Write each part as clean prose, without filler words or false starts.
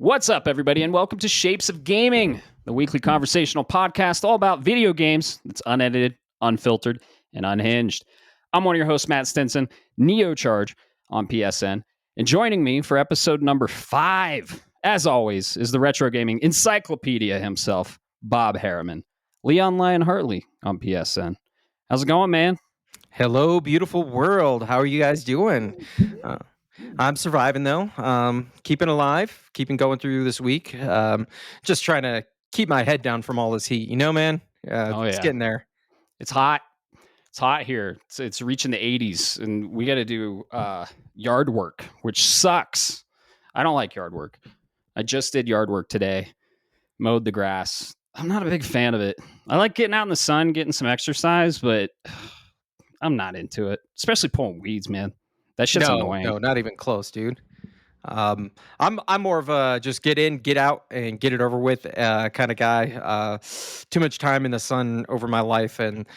What's up, everybody, and welcome to Shapes of Gaming, the weekly conversational podcast all about video games that's unedited, unfiltered, and unhinged. I'm one of your hosts, Matt Stinson, Neocharge on PSN, and joining me for episode number 5, as always, is the retro gaming encyclopedia himself, Bob Harriman, Leon Lyon Hartley on PSN. How's it going, man? Hello, beautiful world. How are you guys doing? I'm surviving though. Keeping alive, keeping going through this week. Just trying to keep my head down from all this heat. You know, man. It's getting there. It's hot. It's hot here. It's reaching the 80s, and we got to do yard work, which sucks. I don't like yard work. I just did yard work today, mowed the grass. I'm not a big fan of it. I like getting out in the sun, getting some exercise, but I'm not into it, especially pulling weeds, man. That shit's annoying. No, not even close, dude. I'm more of a just get in, get out, and get it over with kind of guy. Too much time in the sun over my life, and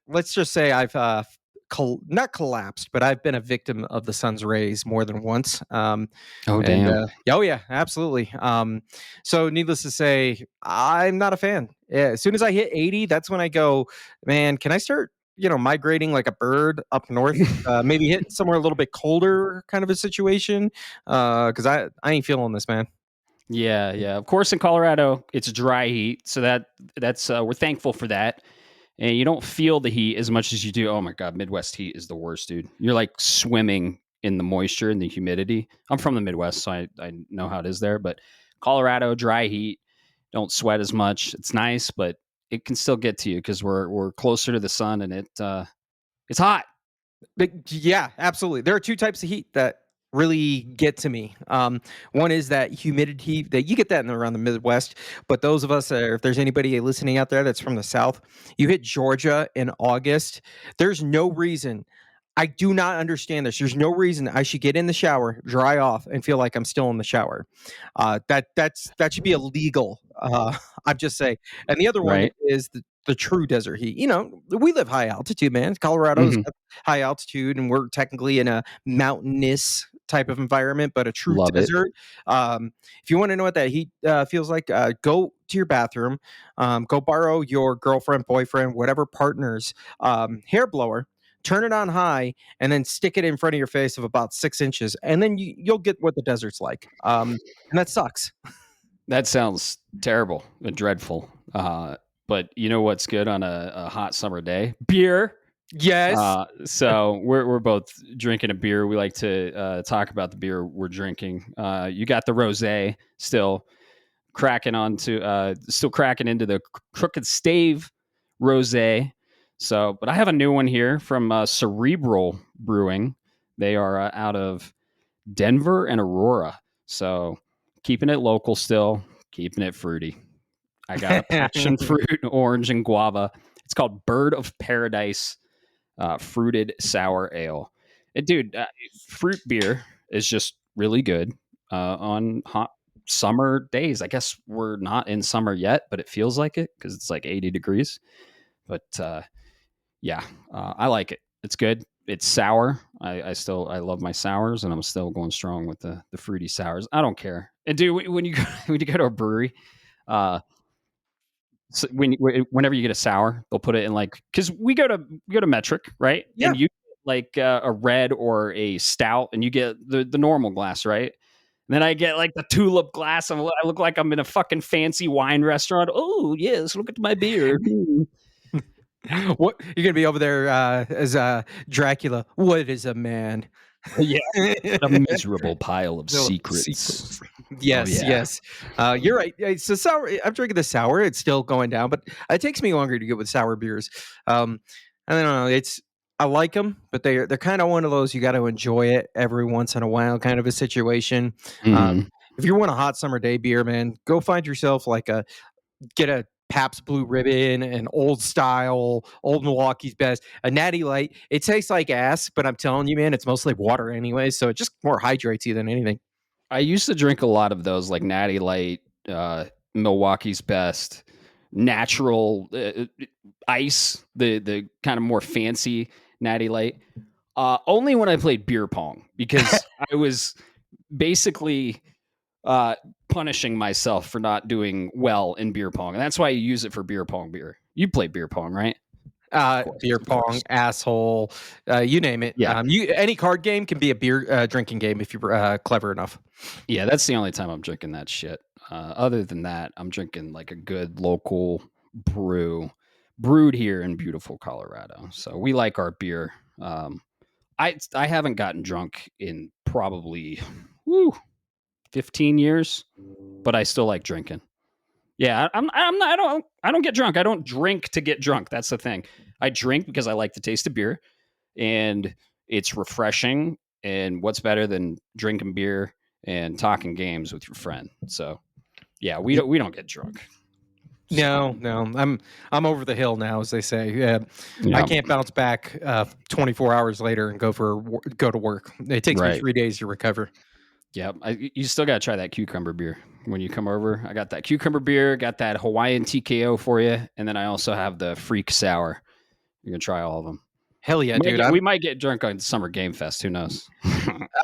let's just say I've not collapsed, but I've been a victim of the sun's rays more than once. Oh, damn. Oh yeah, absolutely. So needless to say, I'm not a fan. Yeah, as soon as I hit 80, that's when I go, man, can I start migrating like a bird up north, maybe hit somewhere a little bit colder kind of a situation, because I ain't feeling this, man. Yeah. Of course, in Colorado, it's dry heat, so that's we're thankful for that. And you don't feel the heat as much as you do. Oh my God, Midwest heat is the worst, dude. You're like swimming in the moisture and the humidity. I'm from the Midwest, so I know how it is there. But Colorado, dry heat, don't sweat as much. It's nice, but it can still get to you because we're closer to the sun, and it's hot. But yeah, absolutely. There are two types of heat that really get to me. One is that humidity that you get that around the Midwest, but those of us, if there's anybody listening out there that's from the South, you hit Georgia in August. There's no reason. I do not understand this. There's no reason I should get in the shower, dry off, and feel like I'm still in the shower. That should be illegal. I'm just saying. And the other one is the true desert heat. You know, we live high altitude, man. Colorado's high altitude, and we're technically in a mountainous type of environment, but a true desert. If you want to know what that heat feels like, go to your bathroom, go borrow your girlfriend, boyfriend, whatever partner's hair blower. Turn it on high, and then stick it in front of your face of about 6 inches, and then you'll get what the desert's like. And that sucks. That sounds terrible and dreadful. But you know what's good on a hot summer day? Beer. Yes. So we're both drinking a beer. We like to talk about the beer we're drinking. You got the rosé still cracking into the Crooked Stave rosé. So, but I have a new one here from Cerebral Brewing. They are out of Denver and Aurora. So keeping it local still, keeping it fruity. I got a passion fruit, orange, and guava. It's called Bird of Paradise Fruited Sour Ale. And dude, fruit beer is just really good on hot summer days. I guess we're not in summer yet, but it feels like it because it's like 80 degrees. But yeah, I like it. It's good. It's sour. I love my sours, and I'm still going strong with the fruity sours. I don't care. And dude, when you go to a brewery, so whenever you get a sour, they'll put it in because we go to Metric, right? Yeah. And you get like a red or a stout, and you get the normal glass, right? And then I get like the tulip glass, and I look like I'm in a fucking fancy wine restaurant. Oh yes, look at my beer. What you're gonna be over there as Dracula? What is a man? Yeah, a miserable pile of secrets. Yes, yes. You're right. So sour. I'm drinking the sour. It's still going down, but it takes me longer to get with sour beers. I don't know. I like them, but they're kind of one of those you got to enjoy it every once in a while kind of a situation. If you want a hot summer day beer, man, go find yourself get a Pabst Blue Ribbon, an old style, old Milwaukee's Best, a Natty Light. It tastes like ass, but I'm telling you, man, it's mostly water anyway, so it just more hydrates you than anything. I used to drink a lot of those, like Natty Light, Milwaukee's Best, natural ice, the kind of more fancy Natty Light. Only when I played beer pong, because I was basically uh, punishing myself for not doing well in beer pong, and that's why you use it for beer pong beer. You play beer pong, right? Of course, Beer of course. pong, asshole, you name it. Yeah, You any card game can be a beer drinking game if you're clever enough. yeah. That's the only time I'm drinking that shit. Other than that, I'm drinking like a good local brew, brewed here in beautiful Colorado. So we like our beer. I haven't gotten drunk in probably woo, 15 years, but I still like drinking. Yeah, I'm not, I don't get drunk. I don't drink to get drunk. That's the thing. I drink because I like the taste of beer and it's refreshing. And what's better than drinking beer and talking games with your friend? So yeah, we don't get drunk. So No, no, I'm over the hill now, as they say. Yeah, I yeah, can't bounce back 24 hours later and go to work. It takes me right. 3 days to recover. Yeah, you still got to try that cucumber beer when you come over. I got that cucumber beer, got that Hawaiian TKO for you, and then I also have the Freak Sour. You're gonna try all of them. Hell yeah, dude! We might get drunk on Summer Game Fest. Who knows?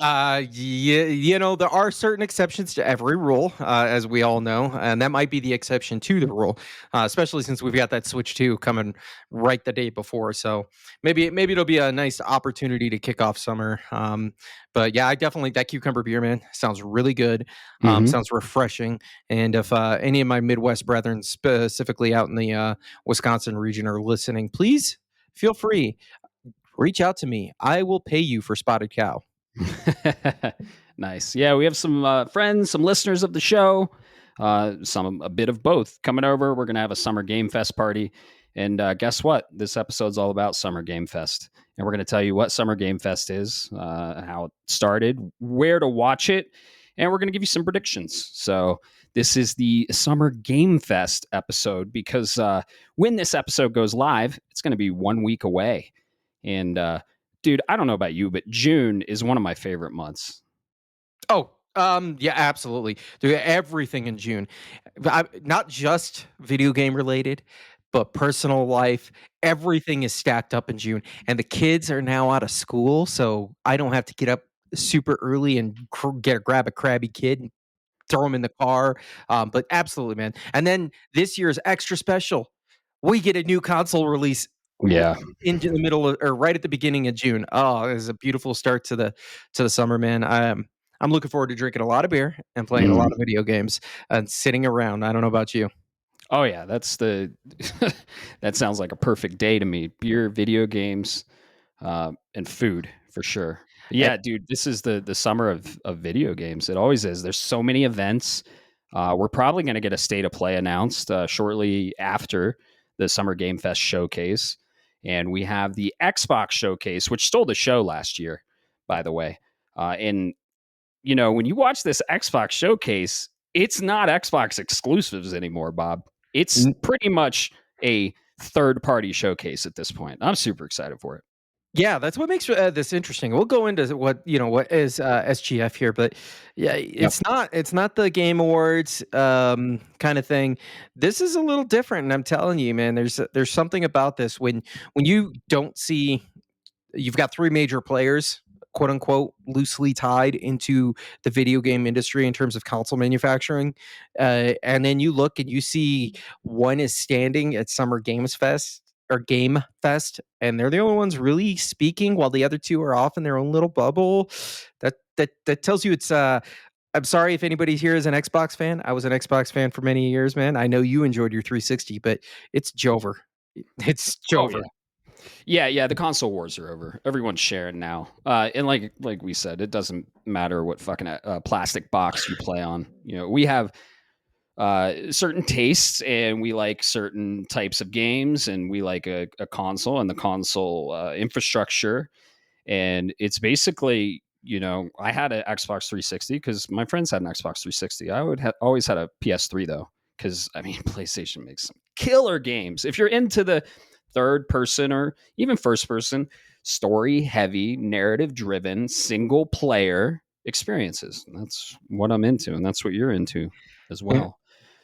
Yeah, there are certain exceptions to every rule, as we all know, and that might be the exception to the rule, especially since we've got that Switch 2 coming right the day before. So maybe it'll be a nice opportunity to kick off summer. But yeah, I definitely that cucumber beer, man, sounds really good. Mm-hmm. Sounds refreshing. And if any of my Midwest brethren, specifically out in the Wisconsin region, are listening, please feel free, reach out to me. I will pay you for Spotted Cow. Nice. Yeah, we have some friends, some listeners of the show, some a bit of both coming over. We're gonna have a Summer Game Fest party, and guess what? This episode's all about Summer Game Fest, and we're gonna tell you what Summer Game Fest is, how it started, where to watch it, and we're gonna give you some predictions. So this is the Summer Game Fest episode because when this episode goes live, it's gonna be 1 week away, and dude, I don't know about you, but June is one of my favorite months. Oh, yeah, absolutely. Dude, everything in June, not just video game related, but personal life. Everything is stacked up in June, and the kids are now out of school, so I don't have to get up super early and grab a crabby kid and throw him in the car. But absolutely, man. And then this year's extra special, we get a new console release Yeah. into the middle of, or right at the beginning of June. Oh, it was a beautiful start to the summer, man. I'm looking forward to drinking a lot of beer and playing a lot Mm. of video games and sitting around. I don't know about you. Oh yeah, that's the that sounds like a perfect day to me. Beer, video games, and food for sure. But Eh, yeah, dude, this is the summer of video games. It always is. There's so many events. We're probably going to get a state of play announced shortly after the Summer Game Fest showcase, and we have the Xbox showcase, which stole the show last year, by the way. And when you watch this Xbox showcase, it's not Xbox exclusives anymore, Bob. It's n- pretty much a third party showcase at this point. I'm super excited for it. Yeah, that's what makes this interesting. We'll go into what is SGF here, but yeah, Yep. it's not the Game Awards kind of thing. This is a little different, and I'm telling you, man. There's something about this when you don't see you've got three major players, quote unquote, loosely tied into the video game industry in terms of console manufacturing. And then you look and you see one is standing at Summer Games Fest or Game Fest, and they're the only ones really speaking while the other two are off in their own little bubble. That tells you it's I'm sorry if anybody here is an Xbox fan. I was an Xbox fan for many years, man. I know you enjoyed your 360, but it's Jover. It's Oh yeah. Jover. Yeah. The console wars are over. Everyone's sharing now. And like we said, it doesn't matter what fucking plastic box you play on. We have certain tastes, and we like certain types of games, and we like a console and the console infrastructure. And it's basically, I had an Xbox 360 because my friends had an Xbox 360. I would always had a PS3 though, because I mean, PlayStation makes some killer games. If you're into the third person or even first person, story heavy, narrative driven, single player experiences, and that's what I'm into, and that's what you're into as well.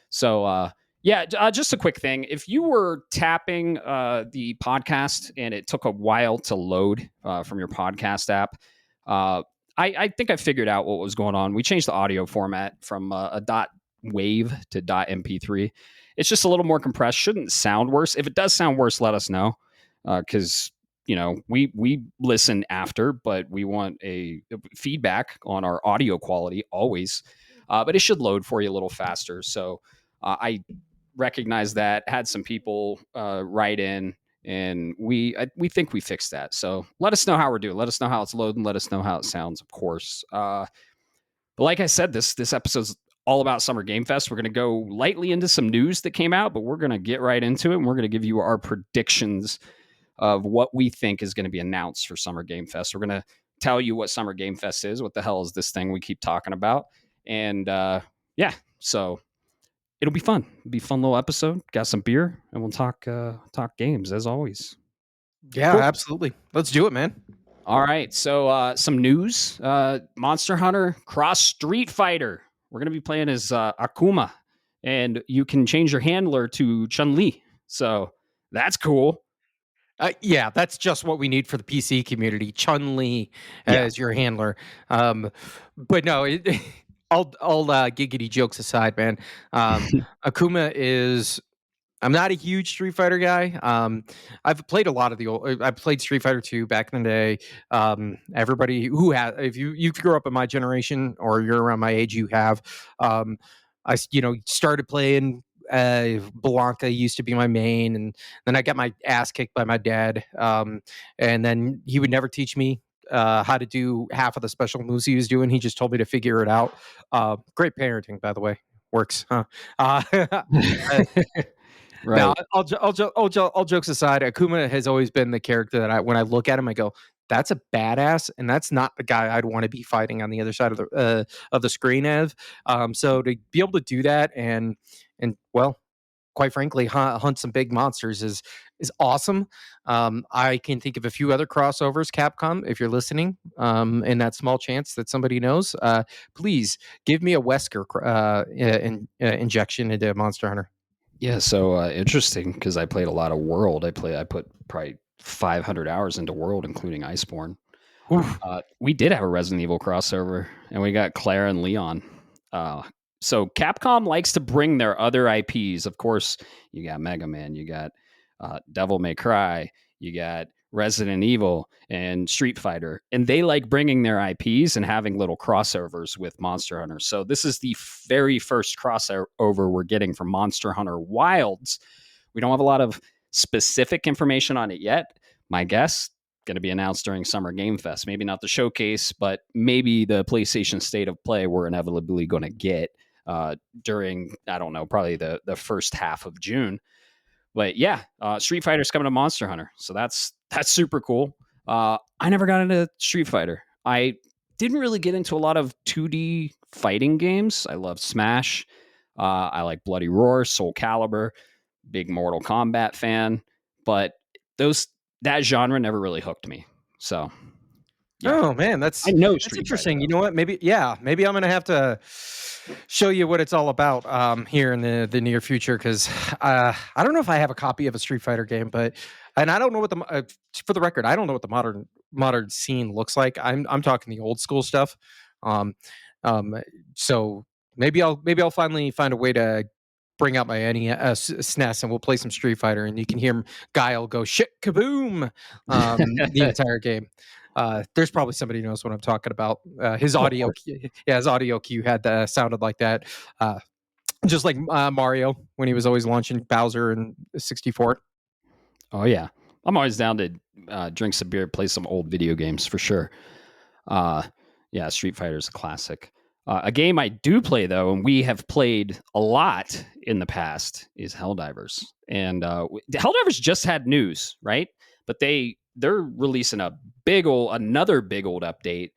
So, yeah, just a quick thing. If you were tapping the podcast and it took a while to load from your podcast app, I think I figured out what was going on. We changed the audio format from a dot wave to dot MP3. It's just a little more compressed. Shouldn't sound worse. If it does sound worse, let us know, because we listen after, but we want a feedback on our audio quality always. But it should load for you a little faster. So I recognize that. Had some people write in, and we think we fixed that. So let us know how we're doing. Let us know how it's loading. Let us know how it sounds, of course. But like I said, this episode's all about Summer Game Fest. We're going to go lightly into some news that came out, but we're going to get right into it, and we're going to give you our predictions of what we think is going to be announced for Summer Game Fest. We're going to tell you what Summer Game Fest is. What the hell is this thing we keep talking about? And yeah, so it'll be fun. It'll be a fun little episode. Got some beer, and we'll talk games as always. Yeah, Cool. absolutely. Let's do it, man. All right, so some news: Monster Hunter Cross Street Fighter. We're gonna be playing as Akuma, and you can change your handler to Chun Li. So that's cool. Yeah, that's just what we need for the PC community. Chun Li Yeah. as your handler. But no, all giggity jokes aside, man. Akuma is. I'm not a huge Street Fighter guy. I've played a lot of the old. I played Street Fighter 2 back in the day. Everybody who has, if you grew up in my generation or you're around my age, you have. Started playing. Blanca used to be my main, and then I got my ass kicked by my dad. And then he would never teach me how to do half of the special moves he was doing. He just told me to figure it out. Great parenting, by the way. Works, huh? Right. Now, all jokes aside, Akuma has always been the character that when I look at him, I go, "That's a badass," and that's not the guy I'd want to be fighting on the other side of the screen. So to be able to do that and well, quite frankly, hunt some big monsters is awesome. I can think of a few other crossovers. Capcom, if you're listening, in that small chance that somebody knows, please give me a Wesker injection into Monster Hunter. Yeah. So interesting because I played a lot of World. I put probably 500 hours into World, including Iceborne. Oof. We did have a Resident Evil crossover, and we got Claire and Leon. So Capcom likes to bring their other IPs. Of course, you got Mega Man, you got Devil May Cry, you got Resident Evil and Street Fighter, and they like bringing their IPs and having little crossovers with Monster Hunter. So this is the very first crossover we're getting from Monster Hunter Wilds. We don't have a lot of specific information on it yet. My guess, going to be announced during Summer Game Fest. Maybe not the showcase, but maybe the PlayStation State of Play we're inevitably going to get during, I don't know, probably the first half of June. But yeah, Street Fighter's coming to Monster Hunter, so that's super cool. I never got into Street Fighter. I didn't really get into a lot of 2D fighting games. I love Smash. I like Bloody Roar, Soul Calibur, big Mortal Kombat fan, but that genre never really hooked me. So yeah. Oh man, I know that's Street interesting. Fighter, You know what? Maybe I'm gonna have to show you what it's all about here in the near future because I don't know if I have a copy of a Street Fighter game, and I don't know what for the record, I don't know what the modern scene looks like. I'm talking the old school stuff. Um, so maybe I'll finally find a way to bring out my SNES and we'll play some Street Fighter and you can hear Guile go shit kaboom the entire game. There's probably somebody who knows what I'm talking about. His audio, his audio cue had sounded like that, just like Mario when he was always launching Bowser in 64. Oh yeah, I'm always down to drink some beer, play some old video games for sure. Yeah, Street Fighter is a classic. A game I do play though, and we have played a lot in the past, is Helldivers. And Helldivers just had news, right? But they're releasing another big old update.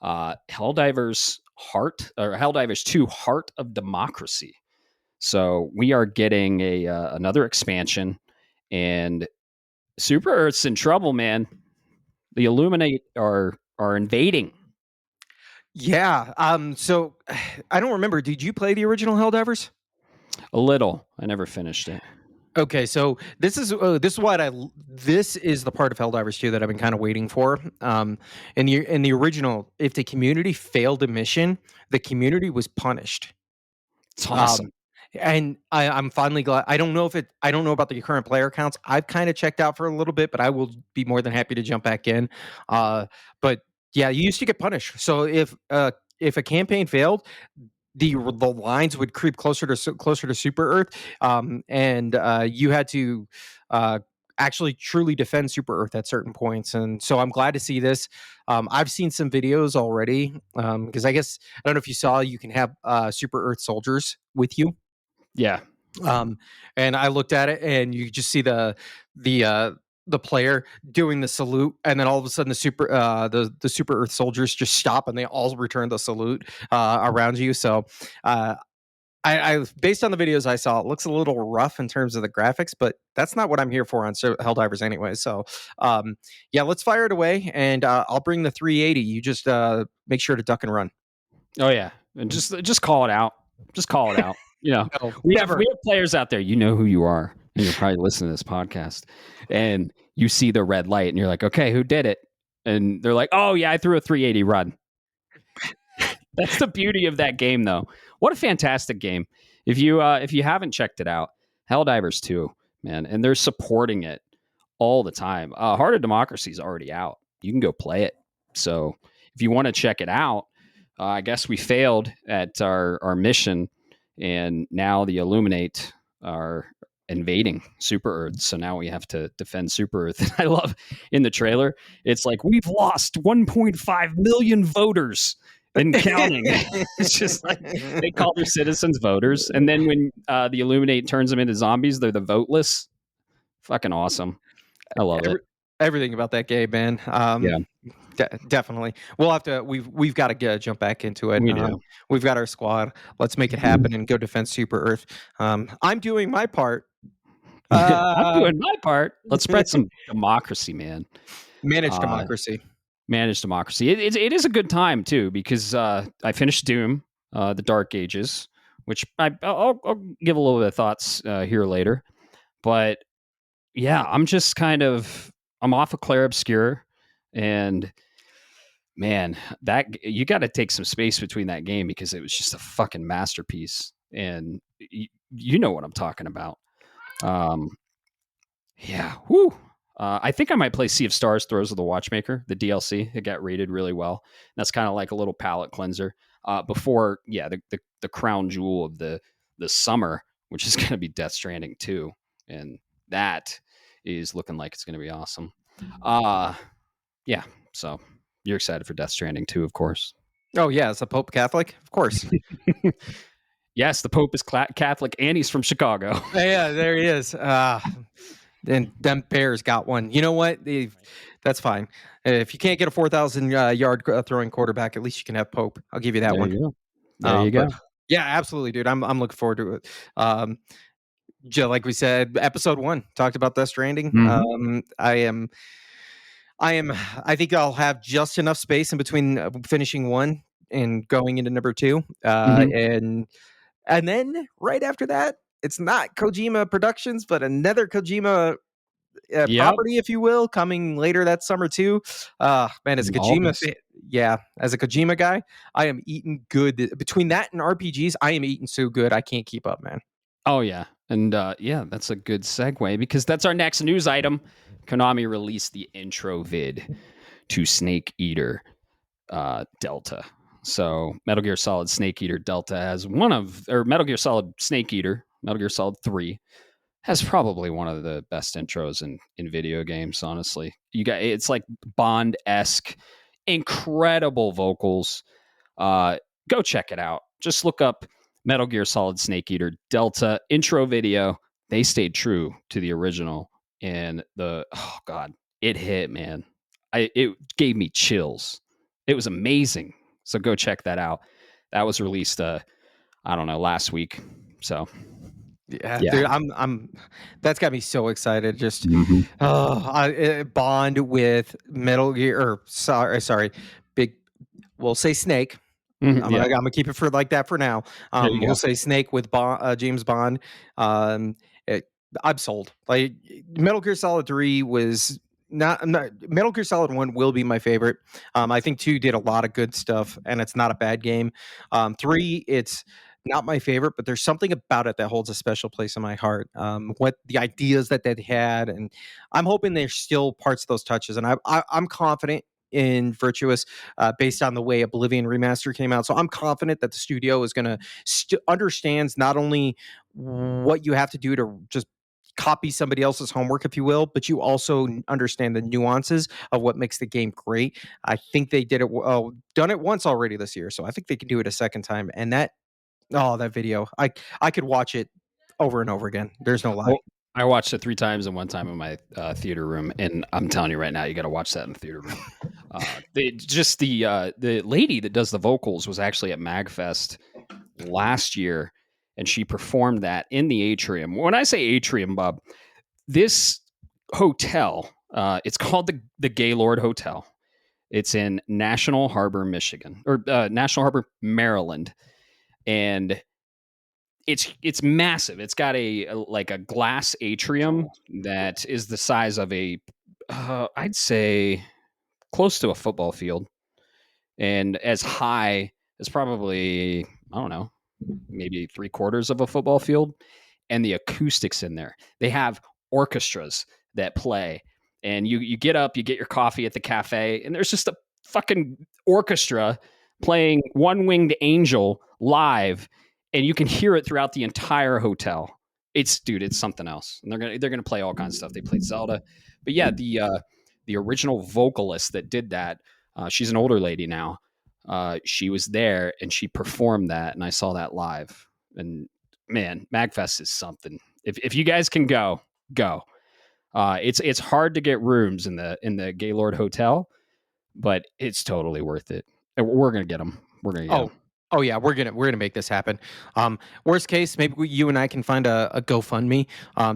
Helldivers Helldivers 2 Heart of Democracy. So we are getting another expansion, and Super Earth's in trouble, man. The Illuminate are invading. Yeah. So I don't remember. Did you play the original Helldivers? A little. I never finished it. Okay, so this is this is the part of Helldivers 2 that I've been kind of waiting for. In the original, if the community failed a mission, the community was punished. It's Um, awesome. and I'm finally glad. I don't know about the current player counts. I've kind of checked out for a little bit, but I will be more than happy to jump back in. But yeah, you used to get punished. So if a campaign failed, the lines would creep closer to Super Earth, and you had to uh, actually truly defend Super Earth at certain points. And so I'm glad to see this. I've seen some videos already because I guess I don't know if you saw you can have Super Earth soldiers with you. Yeah. Um, and I looked at it, and you just see the uh, the player doing the salute, and then all of a sudden the Super Earth soldiers just stop, and they all return the salute around you. So uh, I based on the videos I saw, it looks a little rough in terms of the graphics, but that's not what I'm here for on Helldivers anyway. So yeah, let's fire it away, and I'll bring the 380. You just make sure to duck and run. Oh yeah, and just call it out. Just call it out. You know, No, we never. have players out there. You know who you are, and you're probably listening to this podcast, and you see the red light, and you're like, okay, who did it? And they're like, oh yeah, I threw a 380 run. That's the beauty of that game, though. What a fantastic game! If you haven't checked it out, Helldivers 2, man, and they're supporting it all the time. Heart of Democracy is already out. You can go play it. So if you want to check it out, I guess we failed at our mission, and now the Illuminate are invading Super Earth. So now we have to defend Super Earth. I love in the trailer, it's like we've lost 1.5 million voters and counting. It's just like they call their citizens voters, and then when the Illuminate turns them into zombies, they're the voteless. Fucking awesome. I love it. Every, everything about that game, man. Yeah, Definitely. We'll have to. We've got to jump back into it. we do. We've got our squad. Let's make it happen and go defend Super Earth. I'm doing my part. I'm Uh, doing my part. Let's spread some democracy, man. manage Uh, democracy. manage democracy. It is a good time too because I finished Doom, the Dark Ages, which I'll give a little bit of thoughts here later. But yeah, I'm off of Clair Obscure, and man, that you got to take some space between that game because it was just a fucking masterpiece, and you know what I'm talking about. Um, yeah, whoo. I think I might play Sea of Stars: Throes of the Watchmaker, the DLC. It got rated really well. That's kind of like a little palate cleanser. Before, yeah, the crown jewel of the summer, which is going to be Death Stranding 2, and that is looking like it's going to be awesome. Yeah, so you're excited for Death Stranding 2, of course. Oh yeah, is the Pope Catholic? Of course. Yes, the Pope is Catholic, and he's from Chicago. Yeah, there he is. And them Bears got one. You know what? That's fine. If you can't get a 4,000 yard throwing quarterback, at least you can have Pope. I'll give you that There one. you go. There you go. But yeah, absolutely, dude. I'm looking forward to it. Like we said, episode 1 talked about Death Stranding. Mhm. I think I'll have just enough space in between finishing 1 and going into number 2. Mhm. And then right after that, it's not Kojima Productions, but another Kojima Yep. property, if you will, coming later that summer too. Man, as a In Kojima August. fan, yeah, as a Kojima guy, I am eating good. Between that and RPGs, I am eating so good I can't keep up, man. Oh yeah, and yeah, that's a good segue because that's our next news item. Konami released the intro vid to Snake Eater Delta. So Metal Gear Solid Snake Eater Delta has Metal Gear Solid Snake Eater, Metal Gear Solid 3 has probably one of the best intros in video games, honestly. It's like Bond-esque, incredible vocals. Go check it out. Just look up Metal Gear Solid Snake Eater Delta intro video. They stayed true to the original, and oh god, it hit, man. It gave me chills. It was amazing. So go check that out. That was released I don't know, last week. So Yeah, yeah. dude, I'm. That's got me so excited. Just Mhm. Bond with Metal Gear, or sorry, big. We'll say Snake. Mhm, yeah, I'm gonna keep it for like that for now. there you We'll go. say Snake with James Bond. Um, I'm sold. Like Metal Gear Solid 3 was not Metal Gear Solid 1 will be my favorite. I think 2 did a lot of good stuff and it's not a bad game. 3, it's not my favorite, but there's something about it that holds a special place in my heart. What the ideas that they had, and I'm hoping there's still parts of those touches, and I'm confident in Virtuous based on the way Oblivion Remaster came out. So I'm confident that the studio is going to understands not only what you have to do to just copy somebody else's homework, if you will, but you also understand the nuances of what makes the game great. I think they did it done it once already this year, so I think they can do it a second time. And that video, I could watch it over and over again. There's no lie. Well, I watched it 3 times and 1 time in my theater room, and I'm telling you right now, you got to watch that in the theater room. The lady that does the vocals was actually at MagFest last year, and she performed that in the atrium. When I say atrium, Bob, this hotel, it's called the Gaylord Hotel. It's in National Harbor, Michigan, or National Harbor, Maryland, and it's massive. It's got like a glass atrium that is the size of I'd say close to a football field, and as high as probably, I don't know, maybe 3/4 of a football field. And the acoustics in there, they have orchestras that play, and you get up, you get your coffee at the cafe, and there's just a fucking orchestra playing One Winged Angel live, and you can hear it throughout the entire hotel. It's something else. And they're gonna play all kinds of stuff. They played Zelda, but yeah, the original vocalist that did that, she's an older lady now. She was there and she performed that, and I saw that live. And man, Magfest is something. If you guys can go, go. It's hard to get rooms in the Gaylord Hotel, but it's totally worth it. And we're gonna get them. We're gonna get them. Oh yeah, we're gonna make this happen. Worst case, maybe you and I can find a GoFundMe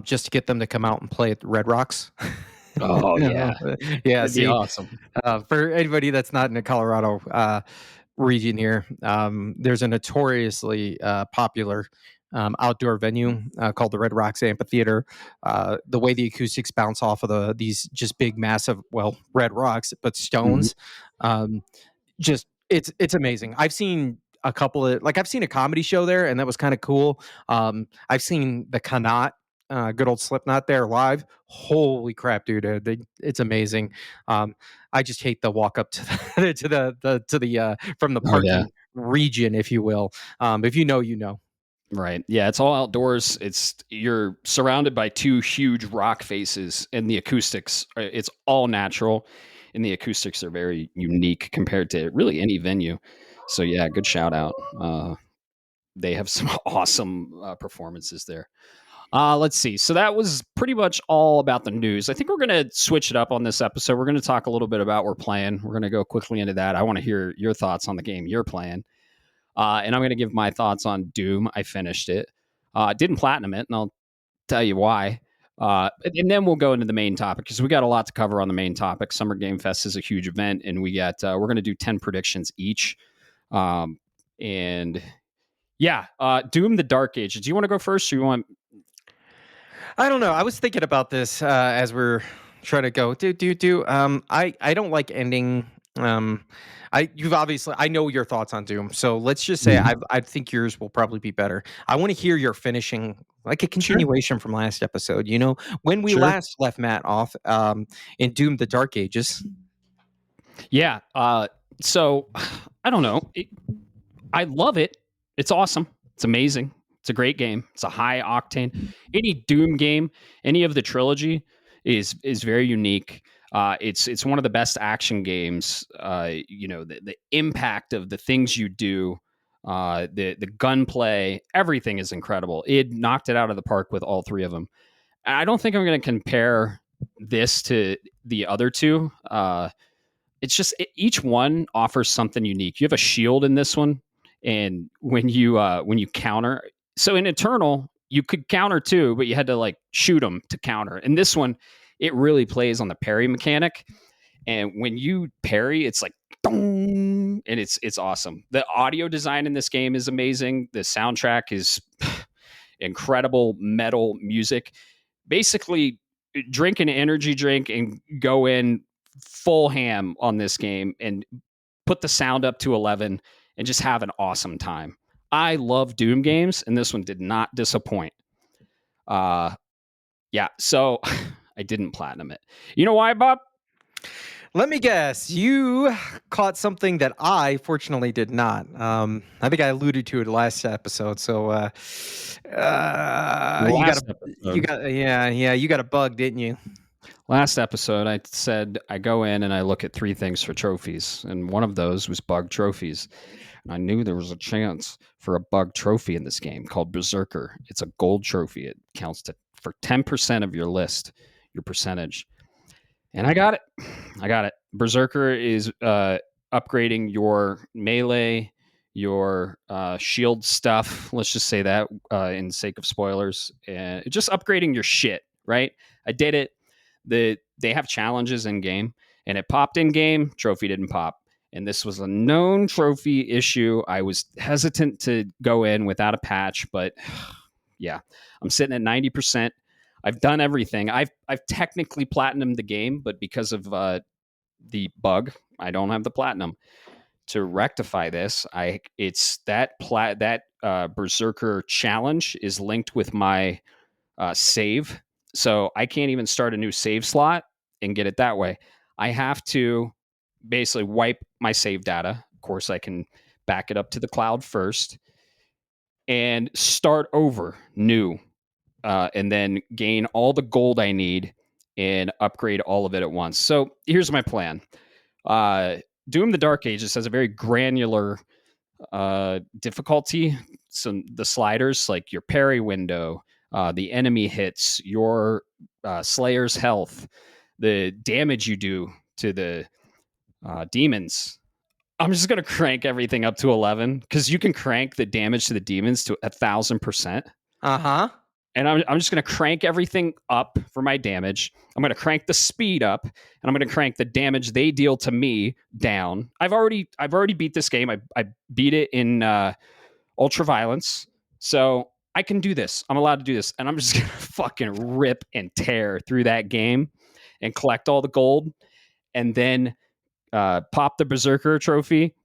just to get them to come out and play at Red Rocks. Oh yeah, Yeah. that'd be See, awesome. for anybody that's not in the Colorado region here, there's a notoriously popular outdoor venue called the Red Rocks Amphitheater. The way the acoustics bounce off of these just big, massive, well, red rocks, but Mhm. stones, just it's amazing. I've seen a couple of I've seen a comedy show there, and that was kind of cool. I've seen the Kanat, good old Slipknot there live. Holy crap, dude! It's amazing. I just hate the walk up to the from the Oh yeah. parking region, if you will. If you know, you know. Right. Yeah, it's all outdoors. You're surrounded by 2 huge rock faces, and the acoustics, it's all natural, and the acoustics are very unique compared to really any venue. So yeah, good shout out. They have some awesome performances there. Let's see. So that was pretty much all about the news. I think we're going to switch it up on this episode. We're going to talk a little bit about what we're playing. We're going to go quickly into that. I want to hear your thoughts on the game you're playing. And I'm going to give my thoughts on Doom. I finished it. Didn't platinum it, and I'll tell you why. And then we'll go into the main topic because we got a lot to cover on the main topic. Summer Game Fest is a huge event, and we're going to do 10 predictions each. And yeah, Doom: The Dark Ages. Do you want to go first, or you want? I don't know. I was thinking about this as we're trying to go. I don't like ending. You've obviously I know your thoughts on Doom, so let's just say Mhm. I think yours will probably be better. I want to hear your finishing, like a Sure, continuation from last episode. You know, when we sure. last left Matt off in Doom: The Dark Ages. Yeah. So I don't know. I love it. It's awesome. It's amazing. It's a great game. It's a high octane. Any Doom game, any of the trilogy is very unique. It's one of the best action games. The impact of the things you do, the gunplay, everything is incredible. It knocked it out of the park with all 3 of them. I don't think I'm going to compare this to the other 2. Each one offers something unique. You have a shield in this one, and when you counter, so in Eternal you could counter too, but you had to like shoot them to counter. And this one, it really plays on the parry mechanic, and when you parry, it's like dong, and it's awesome. The audio design in this game is amazing. The soundtrack is incredible metal music. basically drink an energy drink and go in full ham on this game and put the sound up to 11 and just have an awesome time. I love Doom games, and this one did not disappoint. Yeah, so I didn't platinum it. You know why, Bob? Let me guess. You caught something that I fortunately did not. I think I alluded to it last episode. So you got a bug, didn't you? Last episode, I said I go in and I look at 3 things for trophies, and one of those was bug trophies. And I knew there was a chance for a bug trophy in this game called Berserker. It's a gold trophy. It counts for 10% of your list, your percentage. And I got it. Berserker is upgrading your melee, your shield stuff. Let's just say that in sake of spoilers, and just upgrading your shit. Right? I did it. They have challenges in game, and it popped in game. Trophy didn't pop, and this was a known trophy issue. I was hesitant to go in without a patch, but yeah, I'm sitting at 90%. I've done everything. I've technically platinumed the game, but because of the bug, I don't have the platinum. To rectify this, it's that Berserker challenge is linked with my save, so I can't even start a new save slot and get it that way. I have to basically wipe my save data. Of course, I can back it up to the cloud first and start over new, and then gain all the gold I need and upgrade all of it at once. So here's my plan. Doom the Dark Ages has a very granular difficulty. So the sliders, like your parry window, the enemy hits, your Slayer's health, the damage you do to the demons. I'm just going to crank everything up to 11 because you can crank the damage to the demons to 1,000%. Uh-huh. And I'm just going to crank everything up for my damage. I'm going to crank the speed up, and I'm going to crank the damage they deal to me down. I've already beat this game. I beat it in Ultraviolence, so I can do this. I'm allowed to do this, and I'm just going to fucking rip and tear through that game and collect all the gold, and then pop the Berserker trophy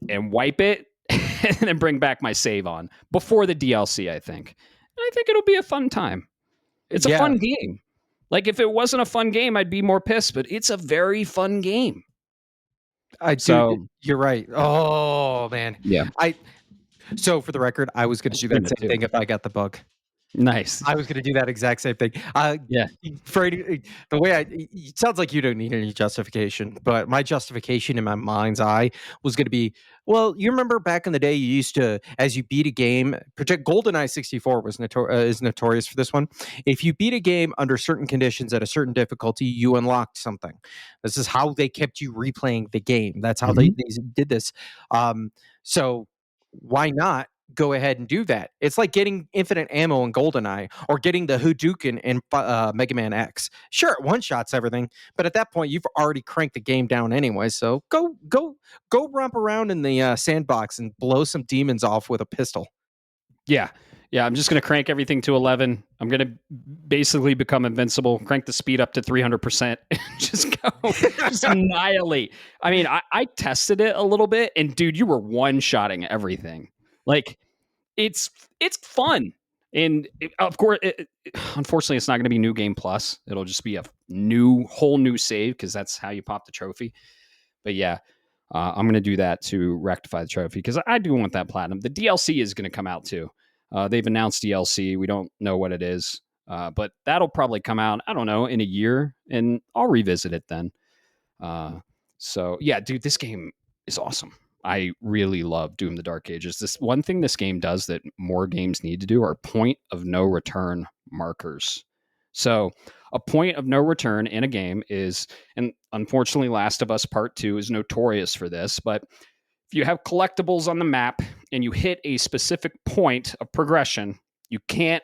and wipe it, and then bring back my save on before the DLC, I think. I think it'll be a fun time. It's a fun game. Like, if it wasn't a fun game, I'd be more pissed, but it's a very fun game. You're right. Oh, man. Yeah. So for the record, I was going to do that same thing if I got the bug. Nice. I was going to do that exact same thing. Yeah. Freddie, the way it sounds like you don't need any justification, but my justification in my mind's eye was going to be, well, you remember back in the day, you used to, as you beat a game, GoldenEye 64 is notorious for this one. If you beat a game under certain conditions at a certain difficulty, you unlocked something. This is how they kept you replaying the game. That's how they did this. So why not go ahead and do that? It's like getting infinite ammo in GoldenEye or getting the Hadouken in Mega Man X. Sure, it one-shots everything, but at that point, you've already cranked the game down anyway. So go romp around in the sandbox and blow some demons off with a pistol. Yeah. I'm just going to crank everything to 11. I'm going to basically become invincible, crank the speed up to 300%, and just annihilate. I mean, I tested it a little bit, and dude, you were one-shotting everything. Like, it's fun. And of course, unfortunately, it's not going to be New Game Plus. It'll just be a whole new save because that's how you pop the trophy. But yeah, I'm going to do that to rectify the trophy because I do want that platinum. The DLC is going to come out too. They've announced DLC. We don't know what it is, but that'll probably come out, I don't know, in a year, and I'll revisit it then. So yeah, dude, this game is awesome. I really love Doom the Dark Ages. This one thing this game does that more games need to do are point of no return markers. So a point of no return in a game is, and unfortunately Last of Us Part 2 is notorious for this, but if you have collectibles on the map and you hit a specific point of progression, you can't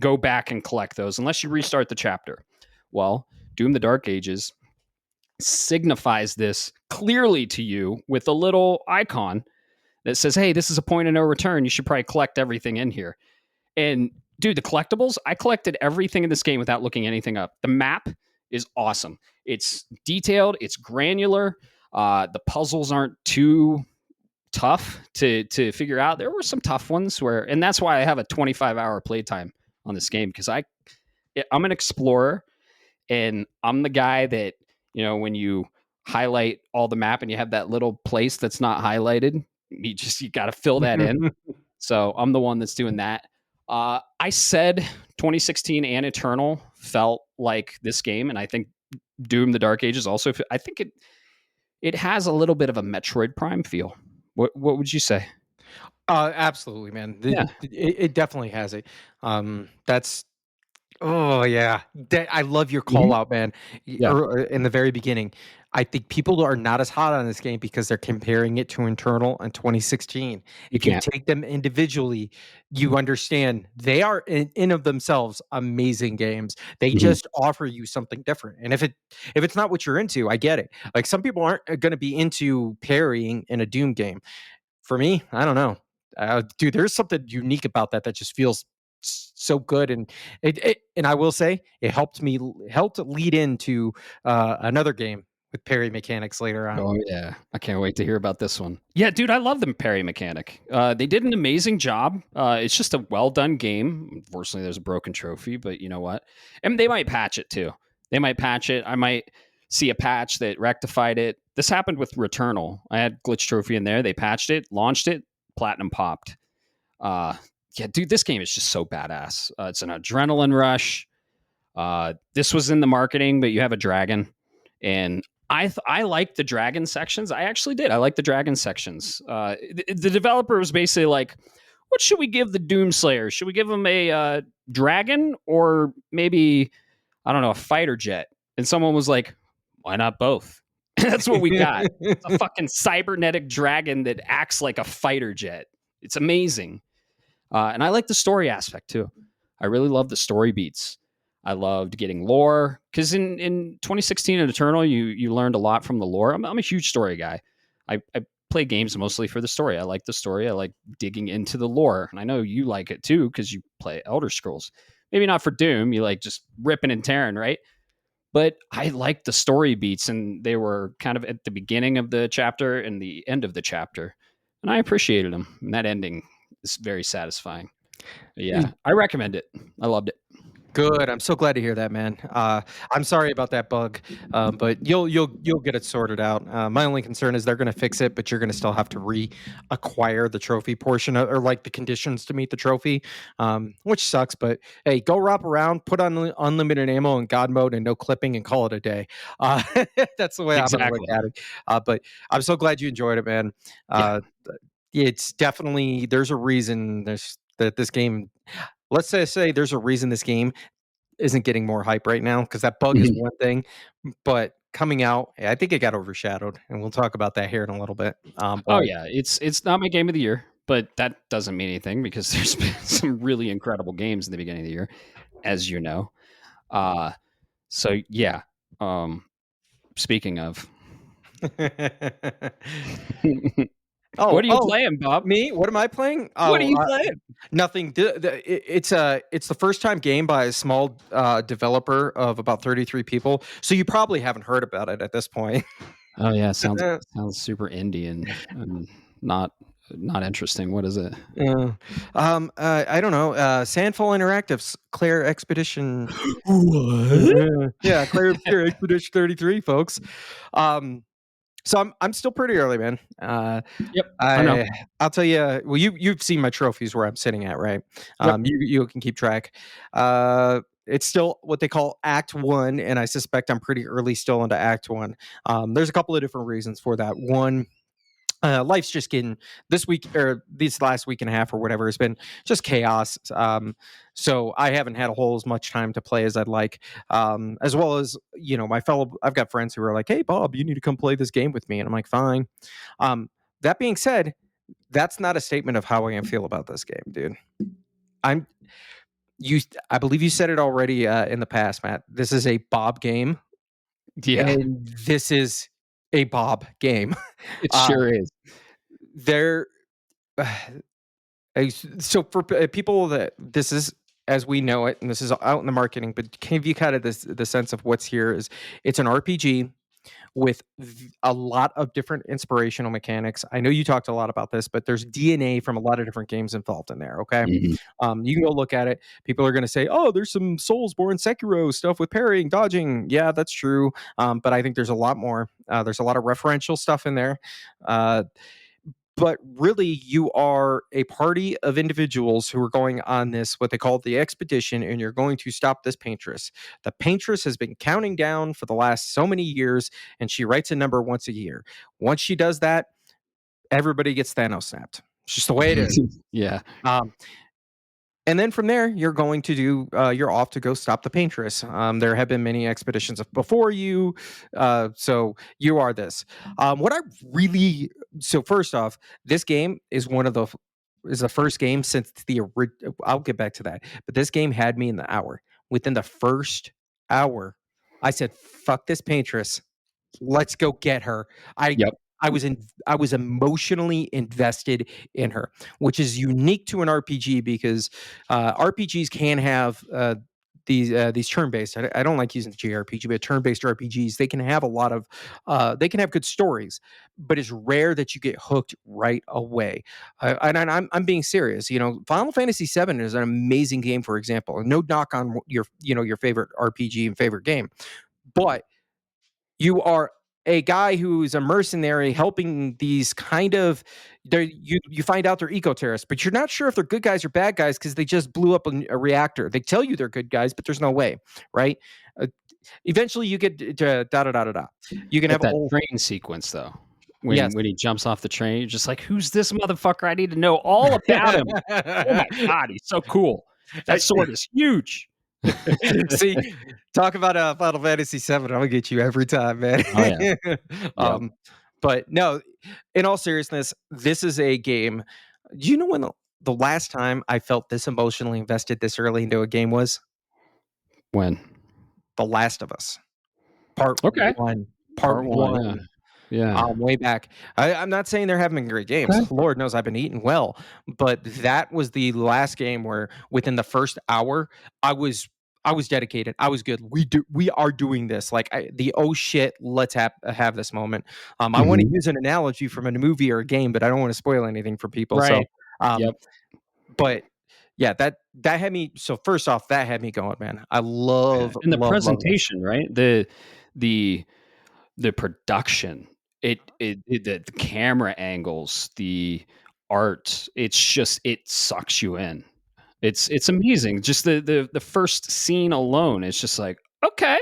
go back and collect those unless you restart the chapter. Well, Doom the Dark Ages signifies this clearly to you with a little icon that says, hey, this is a point of no return. You should probably collect everything in here. And dude, the collectibles, I collected everything in this game without looking anything up. The map is awesome. It's detailed, it's granular. The puzzles aren't too tough to figure out. There were some tough ones where, and that's why I have a 25-hour playtime on this game, because I'm an explorer, and I'm the guy that, when you highlight all the map and you have that little place that's not highlighted, you got to fill that in. So I'm the one that's doing that. I said 2016 and Eternal felt like this game, and I think Doom: The Dark Ages also. I think it has a little bit of a Metroid Prime feel. What would you say? Absolutely, man. Yeah. It definitely has it. That's Oh yeah, I love your call Mhm. out, man. Yeah. In the very beginning, I think people are not as hot on this game because they're comparing it to Internal and 2016. You If you can't. take them individually, you understand they are in of themselves amazing games. They Mhm. just offer you something different. And if it's not what you're into, I get it. Like some people aren't going to be into parrying in a Doom game. For me, I don't know. Dude, there's something unique about that just feels so good, and and I will say it helped lead into another game with parry mechanics later on. Oh yeah, I can't wait to hear about this one. Yeah, dude, I love the parry mechanic. They did an amazing job. It's just a well done game. Unfortunately, there's a broken trophy, but you know what? And they might patch it too. They might patch it. I might see a patch that rectified it. This happened with Returnal. I had glitch trophy in there. They patched it, launched it, platinum popped. Uh, yeah, dude, this game is just so badass. It's an adrenaline rush. This was in the marketing, but you have a dragon, and I like the dragon sections. I actually did. I like the dragon sections. The developer was basically like, "What should we give the Doomslayer? Should we give him a dragon, or maybe, I don't know, a fighter jet?" And someone was like, "Why not both?" That's what we got. It's a fucking cybernetic dragon that acts like a fighter jet. It's amazing. And I like the story aspect too. I really love the story beats. I loved getting lore, because in 2016 and Eternal, you learned a lot from the lore. I'm a huge story guy. I play games mostly for the story. I like the story. I like digging into the lore, and I know you like it too because you play Elder Scrolls. Maybe not for Doom. You like just ripping and tearing, right? But I liked the story beats, and they were kind of at the beginning of the chapter and the end of the chapter, and I appreciated them. And that ending is very satisfying. Yeah, I recommend it. I loved it. Good. I'm so glad to hear that, man. I'm sorry about that bug, but you'll get it sorted out. My only concern is they're going to fix it, but you're going to still have to reacquire the trophy portion or like the conditions to meet the trophy, which sucks. But hey, go wrap around, put on unlimited ammo and God mode, and no clipping, and call it a day. Uh, that's the way I'm going to look Exactly. at it. But I'm so glad you enjoyed it, man. Yeah. Uh, it's definitely there's a reason that this game. Let's say there's a reason this game isn't getting more hype right now because that bug is Mhm. one thing, but coming out, I think it got overshadowed, and we'll talk about that here in a little bit. Oh But yeah, it's not my game of the year, but that doesn't mean anything because there's been some really incredible games in the beginning of the year, as you know. Uh, so yeah. Um, Speaking of, oh, what are you oh, playing, Bob? me? What am I playing? What are Oh, you playing? nothing. It's the first time game by a small developer of about 33 people, so you probably haven't heard about it at this point. Oh yeah, sounds super Indian and not interesting. What is it? Yeah. I don't know. Sandfall Interactive's Clair Expedition. What? Yeah, Clair Expedition 33, folks. Um, so I'm still pretty early, man. Yep, I know. I'll tell you. Well, you've seen my trophies where I'm sitting at, right? Yep. You can keep track. It's still what they call Act One, and I suspect I'm pretty early still into Act One. There's a couple of different reasons for that. One, life's just getting this week or this last week and a half or whatever has been just chaos. So I haven't had a whole as much time to play as I'd like. As well as I've got friends who are like, "Hey, Bob, you need to come play this game with me," and I'm like, "Fine." That being said, that's not a statement of how I feel about this game, dude. I'm you. I believe you said it already in the past, Matt. This is a Bob game, Yeah, and this is a Bob game. it uh, sure is. there So for people that this is as we know it, and this is out in the marketing, but give you kind of the sense of what's here is it's an RPG with a lot of different inspirational mechanics. I know you talked a lot about this, but there's DNA from a lot of different games involved in there. Okay, Mhm. you can go look at it. People are going to say, "Oh, there's some Soulsborne, Sekiro stuff with parrying, dodging." Yeah, that's true, but I think there's a lot more. There's a lot of referential stuff in there. Uh, but really, you are a party of individuals who are going on this what they call the expedition, and you're going to stop this paintress. The paintress has been counting down for the last so many years, and she writes a number once a year. Once she does that, everybody gets Thanos snapped. It's just the way it is. Yeah. um, and then from there, you're going to do. You're off to go stop the paintress. There have been many expeditions before you, so you are this. What I really so first off, this game is one of the is the first game since I'll get back to that, but this game had me in the hour. Within the first hour, I said, "Fuck this paintress. Let's go get her." I Yep. I was in I was emotionally invested in her, which is unique to an RPG because RPGs can have these turn-based. I don't like using the JRPG, but turn-based RPGs they can have a lot of they can have good stories, but it's rare that you get hooked right away. And I'm being serious. You know, Final Fantasy VII is an amazing game, for example. And no knock on your favorite RPG and favorite game, but you are a guy who's a mercenary helping these kind of you find out they're eco terrorists, but you're not sure if they're good guys or bad guys because they just blew up a reactor. They tell you they're good guys, but there's no way, right? Uh, Eventually, you get to da da da da da. You can At have a that whole train sequence, though, yes. when he jumps off the train, you're just like, "Who's this motherfucker? I need to know all about him." Oh my god, he's so cool. That sword is huge. See, talk about Final Fantasy VII. I'm gonna get you every time, man. Oh, yeah. Yep. um, but no, in all seriousness, this is a game. Do you know when the last time I felt this emotionally invested this early into a game was? When? The Last of Us Part Okay. One. Part Part 1, yeah. One. Yeah. Way back. I'm not saying there haven't been great games. Okay. Lord knows I've been eating well, but that was the last game where within the first hour, I was I was dedicated. I was good. We are doing this. Like the oh shit, let's have this moment. I want to Mhm. use an analogy from a movie or a game, but I don't want to spoil anything for people. So, Right. um, Yep. but yeah, that had me. So first off, that had me going, man. I Yeah, love and the love this. presentation, right? The the production, the camera angles, the art, it's just it sucks you in. It's amazing. Just the first scene alone, it's just like, "Okay,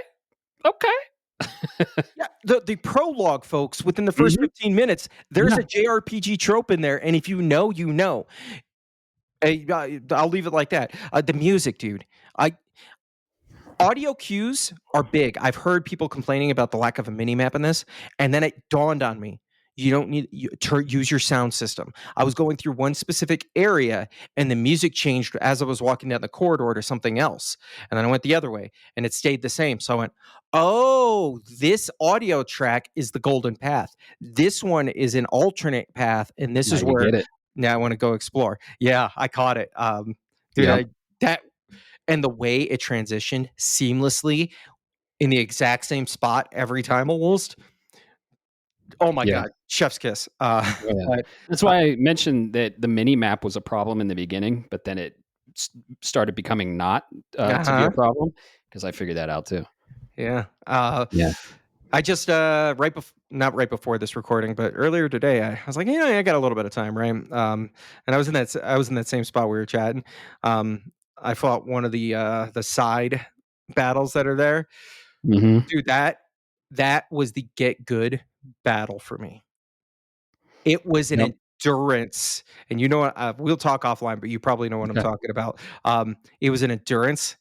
okay." Yeah, the prologue, folks, within the first Mhm. 15 minutes, there's Yeah. a JRPG trope in there, and if you know, you know. I'll leave it like that. The music, dude. I Audio cues are big. I've heard people complaining about the lack of a mini map in this, and then it dawned on me. You don't need to use your sound system. I was going through one specific area, and the music changed as I was walking down the corridor to something else, and then I went the other way, and it stayed the same. So I went, "Oh, this audio track is the golden path. This one is an alternate path, and this Now is you where get it. now I want to go explore." Yeah, I caught it. Dude, Yep. that and the way it transitioned seamlessly in the exact same spot every time almost. Oh my Yeah. god, chef's kiss. Oh, yeah. But That's uh, why I mentioned that the mini map was a problem in the beginning, but then it s started becoming not, to be a uh-huh, problem because I figured that out too. yeah. Yeah. I just not right before this recording, but earlier today, I was like, I got a little bit of time, right? And I was in that same spot we were chatting. I fought one of the side battles that are there, Mhm. dude. That was the get good battle for me. It was an Yep. endurance, and you know what, we'll talk offline, but you probably know what I'm Okay. talking about. It was an endurance,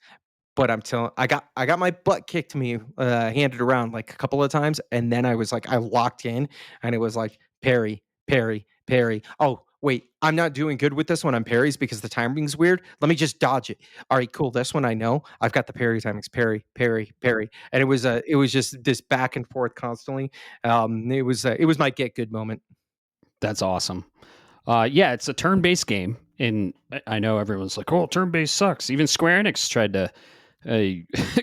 but I got my butt kicked to me, handed around, like, a couple of times, and then I was like I locked in, and it was like, "Parry, parry, parry. Oh, wait, I'm not doing good with this when I'm parries because the timing's weird. Let me just dodge it. Alright, cool, this one I know. I've got the parry timings. Parry, parry, parry." And it was just this back and forth constantly. It was my get good moment. That's awesome. Yeah, it's a turn-based game, and I know everyone's like, "Oh, turn-based sucks." Even Square Enix tried to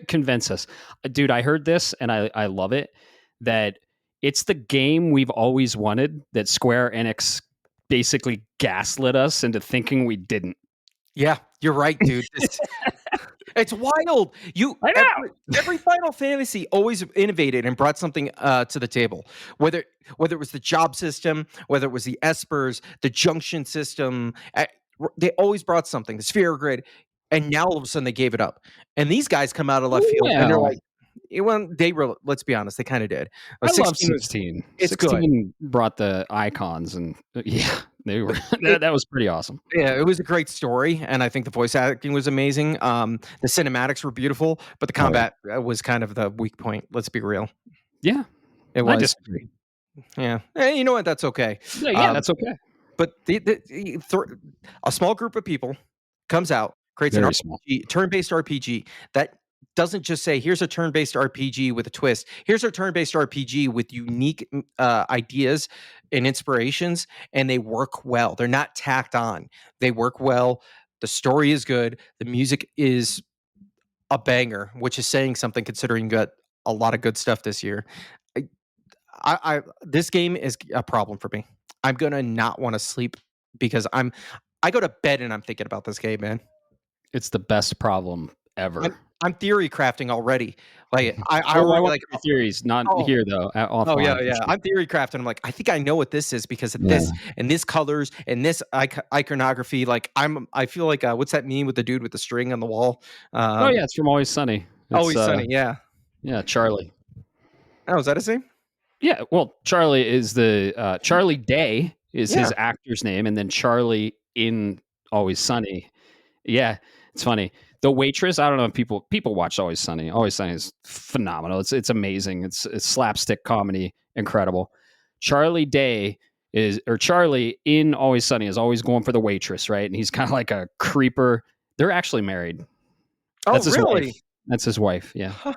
convince us. Dude, I heard this, and I love it. That it's the game we've always wanted. That Square Enix basically gaslit us into thinking we didn't. Yeah, you're right, dude. It's wild. I know. Every Final Fantasy always innovated and brought something to the table. Whether it was the job system, whether it was the espers, the junction system, they always brought something. The sphere grid, and now all of a sudden they gave it up. And these guys come out of left field and they're Well, like, well, let's be honest, they kind of did. I love 16 was 16. it's good. 16 brought the icons, and yeah, they were that was pretty awesome. Yeah, it was a great story, and I think the voice acting was amazing. The cinematics were beautiful, but the Oh, yeah. combat was kind of the weak point. Let's be real. Yeah, It I was. disagree. Yeah. You know what? That's okay. Yeah, that's okay. But a small group of people comes out, creates an Very small. RPG, turn-based RPG that doesn't just say, "Here's a turn-based RPG with a twist." Here's a turn-based RPG with unique ideas and inspirations, and they work well. They're not tacked on. They work well. The story is good. The music is a banger, which is saying something considering you got a lot of good stuff this year. This game is a problem for me. I'm gonna not want to sleep because I go to bed and I'm thinking about this game, man. It's the best problem ever. I'm theory crafting already. Like I Oh, I already want like your theories, not oh, here though. oh yeah, Offline for yeah. sure. I'm theory crafting. I'm like, I think I know what this is because of Yeah. this and this colors and this iconography. Like I feel like what's that meme with the dude with the string on the wall? Oh yeah, it's from Always Sunny. Always It's Sunny. Yeah. yeah, Charlie. Oh, is that his name? Yeah, well, Charlie is the Charlie Day is Yeah. his actor's name, and then Charlie in Always Sunny. Yeah, it's funny. The waitress, I don't know if people watch Always Sunny. Always Sunny is phenomenal. It's amazing. It's slapstick comedy, incredible. Charlie Day or Charlie in Always Sunny is always going for the waitress, right? And he's kind of like a creeper. They're actually married. Oh, That's his really? wife. That's his wife. Yeah. Huh.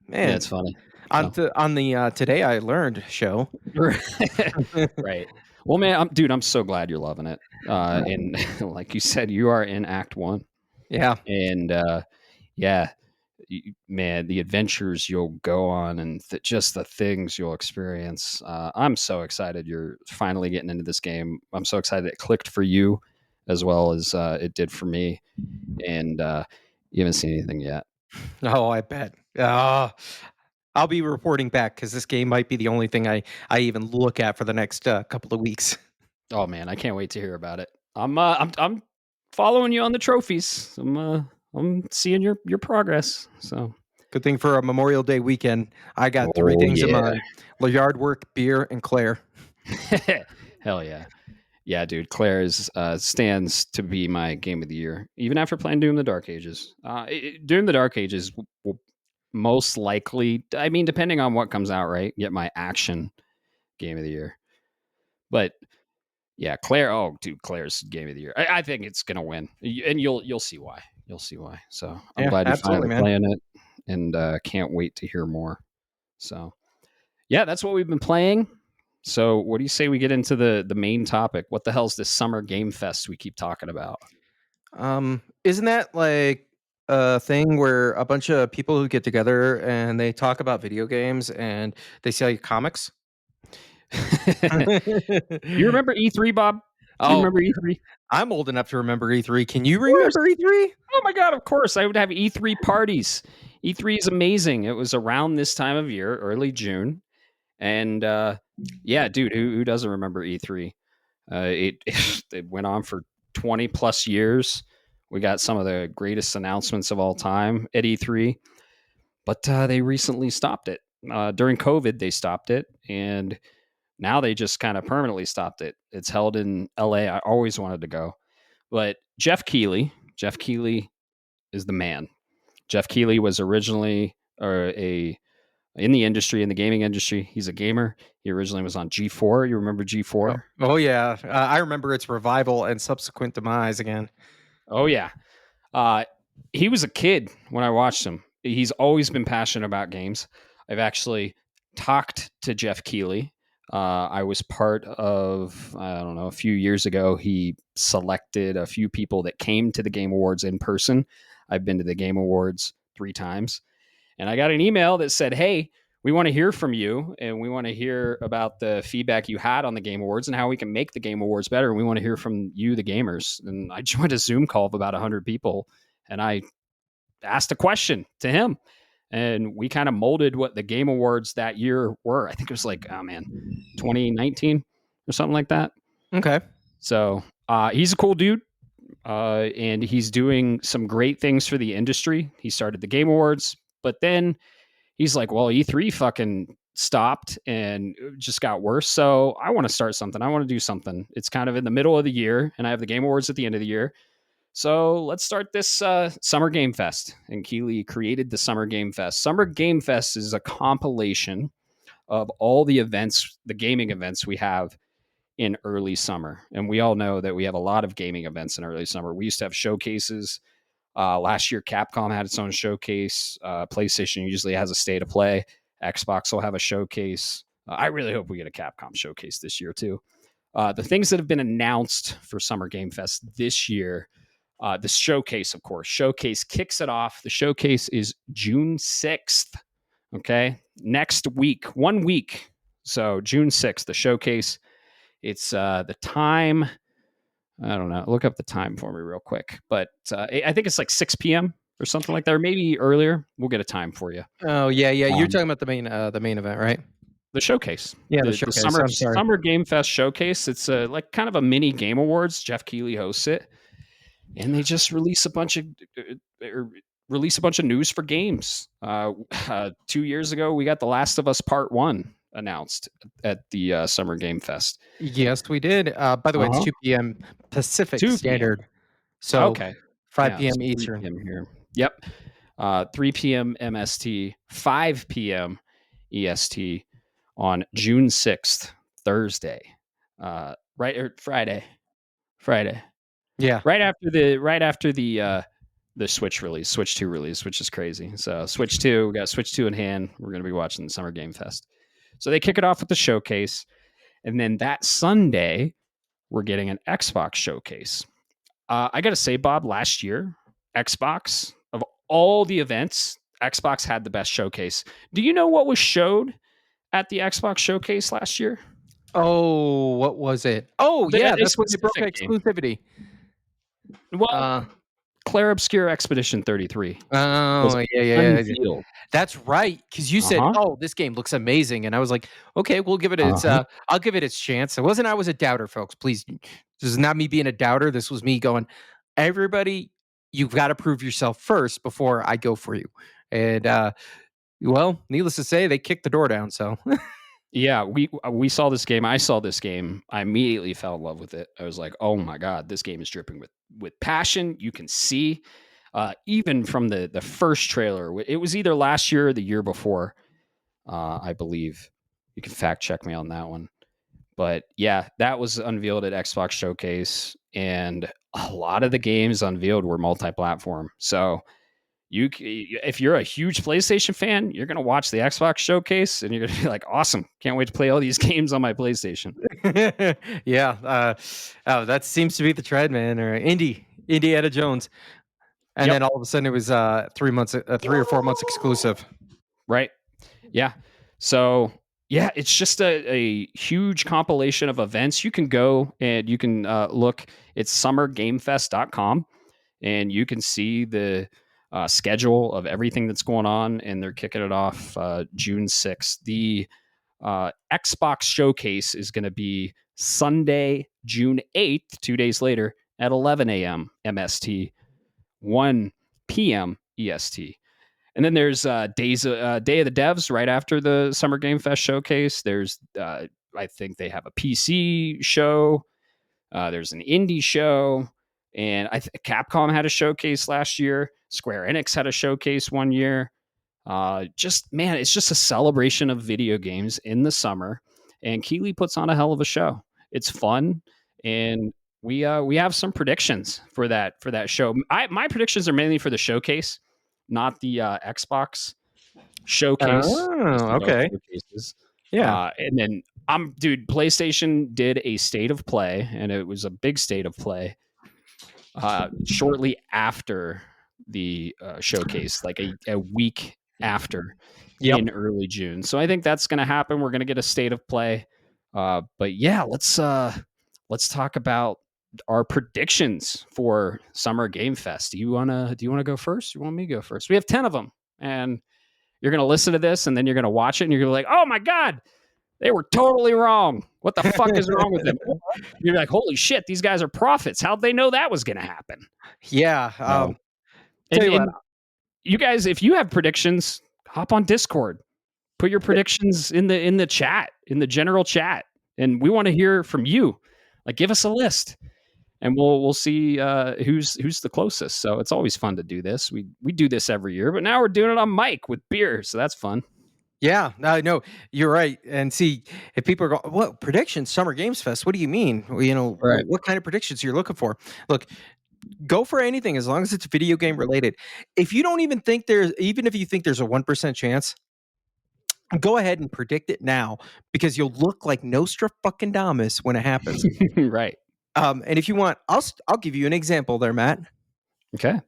Yeah, Man. it's funny. On the Today I Learned show. Right. Well, man, I'm so glad you're loving it. And like you said, you are in Act 1. Yeah. And yeah, man, the adventures you'll go on and just the things you'll experience. I'm so excited you're finally getting into this game. I'm so excited it clicked for you as well as it did for me. And you haven't seen anything yet. Oh, I bet. I'll be reporting back because this game might be the only thing I even look at for the next couple of weeks. Oh man, I can't wait to hear about it. I'm following you on the trophies. I'm seeing your progress. So Good thing for a Memorial Day weekend, I got three things in mind: yard work, beer, and Claire. Hell yeah. Yeah, dude, Clair stands to be my game of the year, even after playing Doom: The Dark Ages. Doom: The Dark Ages will most likely, I mean, depending on what comes out, right, get my action game of the year. But yeah, Clair. Oh, dude, Clair's game of the year. I think it's gonna win, and you'll see why. You'll see why. So I'm Yeah, glad you're absolutely, finally man. playing it, and can't wait to hear more. So yeah, that's what we've been playing. So what do you say we get into the main topic? What the hell's this summer game fest we keep talking about? Isn't that like a thing where a bunch of people who get together and they talk about video games and they sell you comics? You remember E3, Bob? Do you Oh, remember E3? I'm old enough to remember E3. Can you course. remember E3? Oh my god, of course. I would have E3 parties. E3 is amazing. It was around this time of year, early June. And yeah, dude, who doesn't remember E3? It went on for 20 plus years. We got some of the greatest announcements of all time at E3, but they recently stopped it. During COVID, they stopped it, and now they just kind of permanently stopped it. It's held in LA. I always wanted to go, but Jeff Keighley is the man. Jeff Keighley was originally in the industry, in the gaming industry. He's a gamer. He originally was on G4. You remember G4? Oh yeah, I remember its revival and subsequent demise again. Oh yeah. He was a kid when I watched him. He's always been passionate about games. I've actually talked to Jeff Keighley I was part of, I don't know, a few years ago, he selected a few people that came to the Game Awards in person. I've been to the Game Awards 3 times. And I got an email that said, hey, we want to hear from you and we want to hear about the feedback you had on the Game Awards and how we can make the Game Awards better. And we want to hear from you, the gamers. And I joined a Zoom call of about 100 people and I asked a question to him. And we kind of molded what the Game Awards that year were. I think it was like, oh man, 2019 or something like that. Okay. So he's a cool dude. And he's doing some great things for the industry. He started the Game Awards, but then he's like, well, E3 fucking stopped and it just got worse. So I want to start something. I want to do something. It's kind of in the middle of the year and I have the Game Awards at the end of the year. So let's start this Summer Game Fest. And Keeley created the Summer Game Fest. Summer Game Fest is a compilation of all the events, the gaming events we have in early summer. And we all know that we have a lot of gaming events in early summer. We used to have showcases. Last year, Capcom had its own showcase. PlayStation usually has a state of play. Xbox will have a showcase. I really hope we get a Capcom showcase this year, too. The things that have been announced for Summer Game Fest this year, the showcase, of course. Showcase kicks it off. The showcase is June 6th. Okay. Next week, 1 week. So June 6th, the showcase. It's the time. I don't know. Look up the time for me real quick. But I think it's like 6 p.m. or something like that, or maybe earlier. We'll get a time for you. Oh yeah. You're talking about the main event, right? The showcase. Yeah, the showcase. Summer Game Fest showcase. It's like kind of a mini Game Awards. Jeff Keighley hosts it, and they just release a bunch of news for games. 2 years ago, we got The Last of Us Part 1 announced at the Summer Game Fest. Yes, we did. By the way, it's 2 p.m. Pacific 2 Standard. So okay. 5 p.m. so Eastern. 3 p.m. here. Yep. 3 p.m. MST, 5 p.m. EST on June 6th, Thursday. Right or Friday. Yeah. Right after the Switch release, Switch 2 release, which is crazy. So Switch 2, we got Switch 2 in hand. We're going to be watching the Summer Game Fest. So they kick it off with the showcase. And then that Sunday, we're getting an Xbox showcase. I got to say, Bob, last year, Xbox, of all the events, Xbox had the best showcase. Do you know what was showed at the Xbox showcase last year? Oh, what was it? Oh, yeah, that's when they broke exclusivity. Well, Clair Obscure Expedition 33. Oh, yeah. That's right. Because you said, "Oh, this game looks amazing," and I was like, "Okay, we'll give it its. I'll give it its chance." It wasn't. I was a doubter, folks. Please, this is not me being a doubter. This was me going, "Everybody, you've got to prove yourself first before I go for you." And well, needless to say, they kicked the door down. So. Yeah, we saw this game. I saw this game. I immediately fell in love with it. I was like, "Oh my god, this game is dripping with passion." You can see, even from the first trailer. It was either last year or the year before, I believe. You can fact check me on that one. But yeah, that was unveiled at Xbox Showcase, and a lot of the games unveiled were multi-platform. So if you're a huge PlayStation fan, you're going to watch the Xbox showcase and you're going to be like, awesome. Can't wait to play all these games on my PlayStation. Yeah. That seems to be the trend, man. Or Indiana Jones. And then all of a sudden it was 3 or 4 months exclusive. Right. Yeah. So yeah, it's just a huge compilation of events. You can go and you can look. It's summergamefest.com and you can see the schedule of everything that's going on, and they're kicking it off June 6th. The Xbox showcase is going to be Sunday, June 8th, 2 days later at 11 a.m. MST, 1 p.m. EST. And then there's Day of the Devs right after the Summer Game Fest showcase. There's, I think they have a PC show. There's an indie show. And Capcom had a showcase last year. Square Enix had a showcase 1 year. It's just a celebration of video games in the summer. And Keighley puts on a hell of a show. It's fun. And we have some predictions for that show. My predictions are mainly for the showcase, not the Xbox showcase. Oh, okay. Showcases. Yeah. And then Dude, PlayStation did a state of play, and it was a big state of play shortly after the showcase, like a week after Yep. in early June. So I think that's going to happen. We're going to get a state of play. But yeah, let's talk about our predictions for Summer Game Fest. Do you wanna go first? Or you want me to go first? We have 10 of them, and you're going to listen to this, and then you're going to watch it, and you're going to be like, oh my god, they were totally wrong. What the fuck is wrong with them? You're like, holy shit, these guys are prophets. How'd they know that was going to happen? Yeah. So, Tell and, you what. and you guys, if you have predictions, hop on Discord. Put your predictions in the chat, in the general chat, and we want to hear from you. Like, give us a list, and we'll see who's the closest. So it's always fun to do this. We do this every year, but now we're doing it on mic with beer, so that's fun. Yeah, no, you're right. And see, if people are going, what predictions? Summer Games Fest? What do you mean? Well, Right. what kind of predictions you're looking for? Look, go for anything as long as it's video game related. If you don't even think even if you think there's a 1% chance, go ahead and predict it now because you'll look like Nostradamus when it happens. Right. And if you want, I'll give you an example there, Matt. Okay.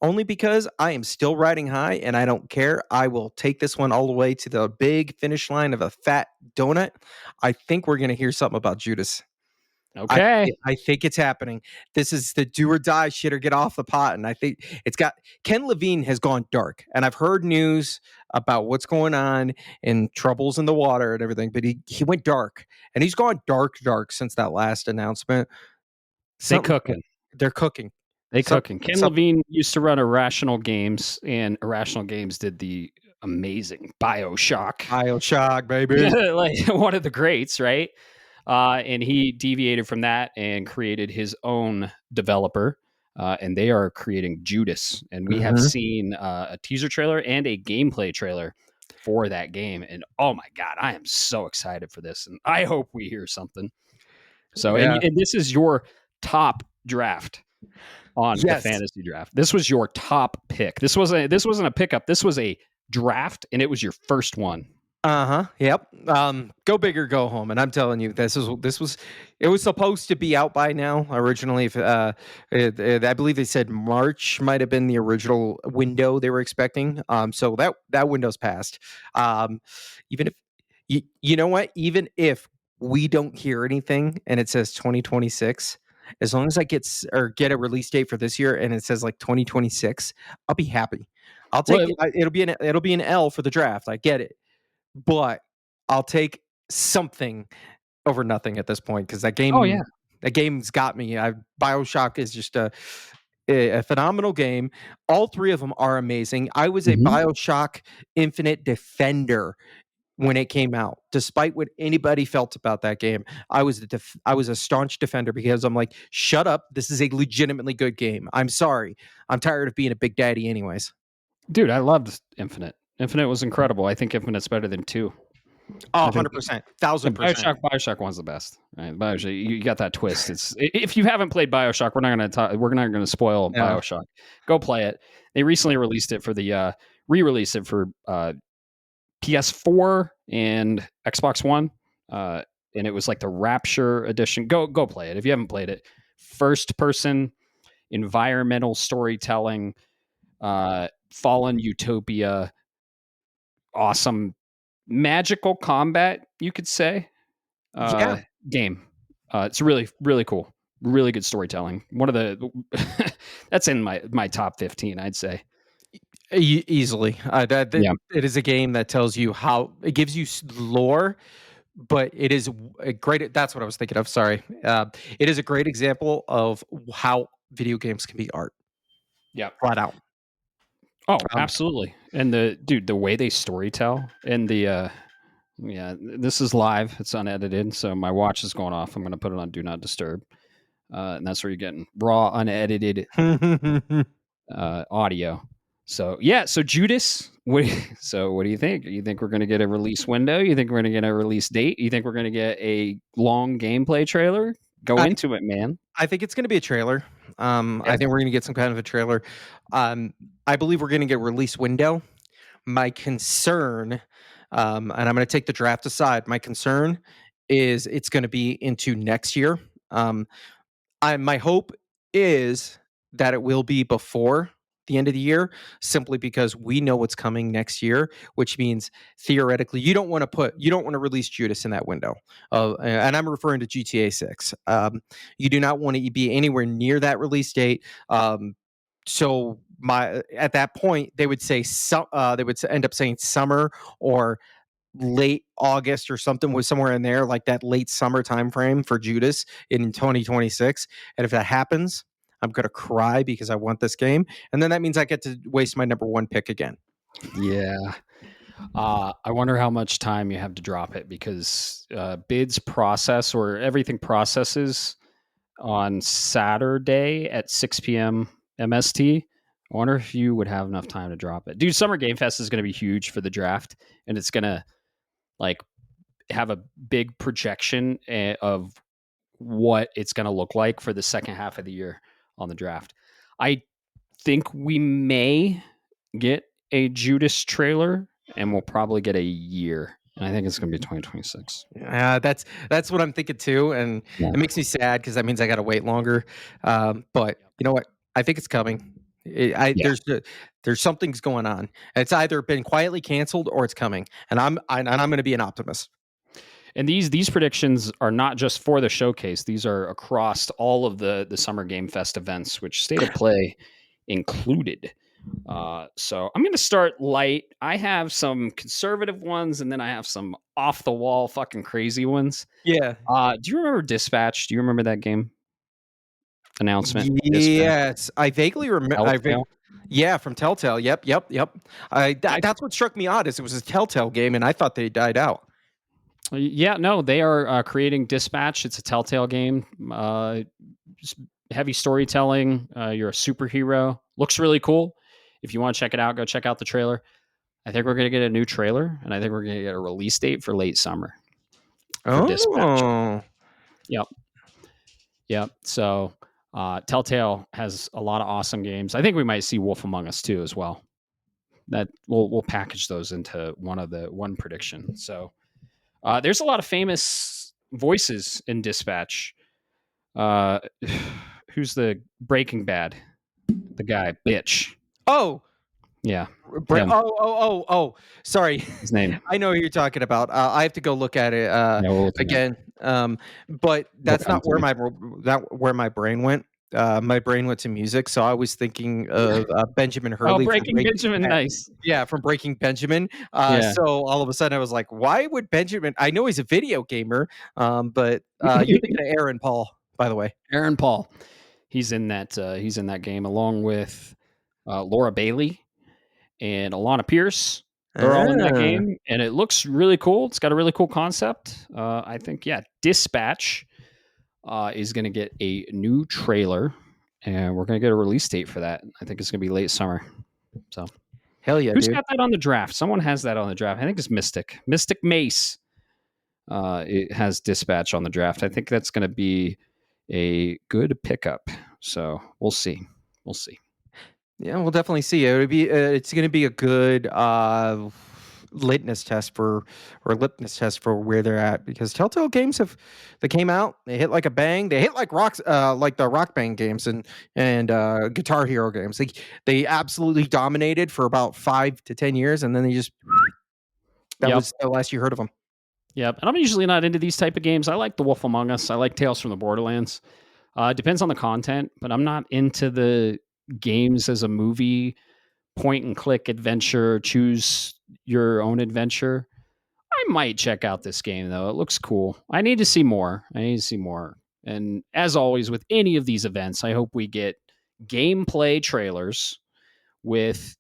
Only because I am still riding high and I don't care. I will take this one all the way to the big finish line of a fat donut. I think we're going to hear something about Judas. Okay. I think it's happening. This is the do or die shit or get off the pot. And I think it's got Ken Levine has gone dark. And I've heard news about what's going on and troubles in the water and everything, but he went dark and he's gone dark since that last announcement. They Something cooking. they're cooking. They Some- cooking. Ken some- Levine used to run Irrational Games, and Irrational Games did the amazing BioShock. BioShock, baby. Like one of the greats, right? And he deviated from that and created his own developer. And they are creating Judas. And we have Mhm. seen a teaser trailer and a gameplay trailer for that game. And oh my God, I am so excited for this. And I hope we hear something. So, Yeah. and this is your top draft on the Yes. fantasy draft. This was your top pick. This wasn't a pickup. This was a draft, and it was your first one. Yep. Go big or go home. And I'm telling you, it was supposed to be out by now originally. If I believe they said March might have been the original window they were expecting. So that window's passed. Even if you know what, even if we don't hear anything and it says 2026, as long as I get a release date for this year and it says like 2026, I'll be happy. I'll take Well, it. It'll be an L for the draft. I get it, but I'll take something over nothing at this point because oh yeah, that game's got me. BioShock is just a phenomenal game. All three of them are amazing. I was a Mhm. BioShock Infinite defender when it came out, despite what anybody felt about that game. I was a staunch defender because I'm like, shut up. This is a legitimately good game. I'm sorry. I'm tired of being a big daddy, anyways. dude, I loved Infinite. Infinite was incredible. I think Infinite's better than 2. Oh, I think 100%, the 1000%. Bioshock one's the best. Right? Bioshock, you got that twist. It's if you haven't played Bioshock, we're not going to spoil Yeah. Bioshock. Go play it. They recently released it for the re-released it for PS4 and Xbox One, and it was like the Rapture edition. Go play it if you haven't played it. First person environmental storytelling, fallen utopia, awesome magical combat, you could say. Yeah. Game. It's really cool. Really good storytelling. One of the that's in my top 15, I'd say. Easily. Yeah. It is a game that tells you how it gives you lore, but it is a great. That's what I was thinking of. Sorry. It is a great example of how video games can be art. Yeah. Flat out. Oh, absolutely. And the way they storytell and the yeah, this is live. It's unedited, so my watch is going off. I'm going to put it on Do Not Disturb, and that's where you're getting raw, unedited audio. So yeah, so Judas. So what do you think? You think we're going to get a release window? You think we're going to get a release date? You think we're going to get a long gameplay trailer? Go I- into it, man. I think it's going to be a trailer. Yeah. I think we're going to get some kind of a trailer. I believe we're going to get release window. My concern and I'm going to take the draft aside. My concern is it's going to be into next year. My hope is that it will be before the end of the year, simply because we know what's coming next year, which means theoretically you don't want to release Judas in that window. And I'm referring to GTA 6. You do not want to be anywhere near that release date. So at that point they would say they would end up saying summer or late August or something, was somewhere in there, like that late summer time frame for Judas in 2026. And if that happens, I'm gonna cry because I want this game, and then that means I get to waste my number one pick again. Yeah. I wonder how much time you have to drop it, because bids process, or everything processes on Saturday at 6 p.m. MST. I wonder if you would have enough time to drop it. Dude, Summer Game Fest is going to be huge for the draft, and it's going to like have a big projection of what it's going to look like for the second half of the year on the draft. I think we may get a Judas trailer, and we'll probably get a year. And I think it's going to be 2026. That's what I'm thinking too, and it makes me sad because that means I got to wait longer. But you know what? I think it's coming. There's something's going on. It's either been quietly canceled or it's coming, and I'm going to be an optimist. And these predictions are not just for the showcase; these are across all of the Summer Game Fest events, which State of Play included. So I'm going to start light. I have some conservative ones, and then I have some off the wall fucking crazy ones. Yeah. Do you remember Dispatch? Do you remember that game announcement? Yes, Dispatch? I vaguely remember. Yeah, from Telltale. Yep. That's what struck me odd, is it was a Telltale game, and I thought they died out. Yeah, no, they are creating Dispatch. It's a Telltale game. Heavy storytelling. You're a superhero. Looks really cool. If you want to check it out, go check out the trailer. I think we're going to get a new trailer, and I think we're going to get a release date for late summer for Dispatch. Yep. So Telltale has a lot of awesome games. I think we might see Wolf Among Us too as well. That we'll package those into one prediction. So there's a lot of famous voices in Dispatch. Who's the Breaking Bad? The guy, bitch. Oh, yeah. Sorry. His name. I know who you're talking about. I have to go look at it again. But that's not where my brain went. My brain went to music, so I was thinking of Benjamin Hurley. Oh, Breaking Benjamin, nice. Yeah, from Breaking Benjamin. So all of a sudden I was like, why would Benjamin? I know he's a video gamer, but you're thinking of Aaron Paul, by the way. Aaron Paul. He's in that game along with Laura Bailey and Alana Pierce. They're all in that game, and it looks really cool. It's got a really cool concept. I think, Dispatch is going to get a new trailer, and we're going to get a release date for that. I think it's going to be late summer. So, hell yeah, who's got that on the draft? Someone has that on the draft. I think it's Mystic Mace. It has Dispatch on the draft. I think that's going to be a good pickup. So we'll see. Yeah, we'll definitely see. It's going to be a good litmus test for where they're at, because Telltale games they came out, they hit like a bang. They hit like like the Rock Band games and Guitar Hero games. They absolutely dominated for about 5 to 10 years, and then they just was the last you heard of them. Yep. And I'm usually not into these type of games. I like The Wolf Among Us. I like Tales from the Borderlands. It depends on the content, but I'm not into the games as a movie, point and click adventure, choose your own adventure. I might check out this game though. It looks cool. I need to see more. And as always with any of these events, I hope we get gameplay trailers with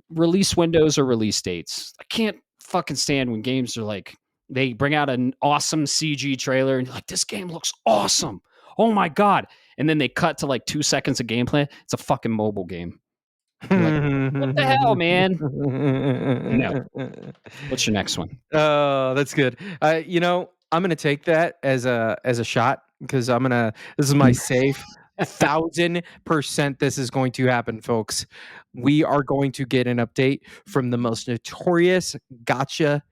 release windows or release dates. I can't fucking stand when games are like, they bring out an awesome CG trailer and you're like, this game looks awesome. Oh my God. And then they cut to like 2 seconds of gameplay. It's a fucking mobile game. Like, what the hell, man? No. What's your next one? Oh, that's good. I'm gonna take that as a shot, because this is my safe. 1000% this is going to happen, folks. We are going to get an update from the most notorious gotcha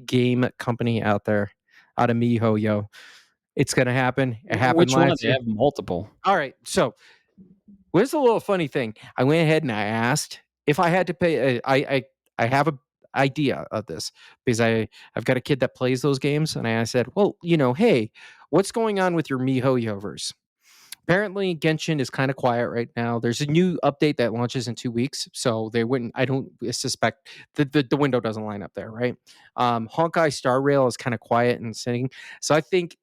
game company out there, out of MiHoYo. It's going to happen. It happened Which one? last They year. have multiple. All right. So, here's a little funny thing. I went ahead and I asked if I had to pay. I have a idea of this because I've got a kid that plays those games, and I said, well, hey, what's going on with your MiHoYoverse? Apparently, Genshin is kind of quiet right now. There's a new update that launches in 2 weeks, so they wouldn't. I don't suspect the window doesn't line up there, right? Honkai Star Rail is kind of quiet and sitting, so I think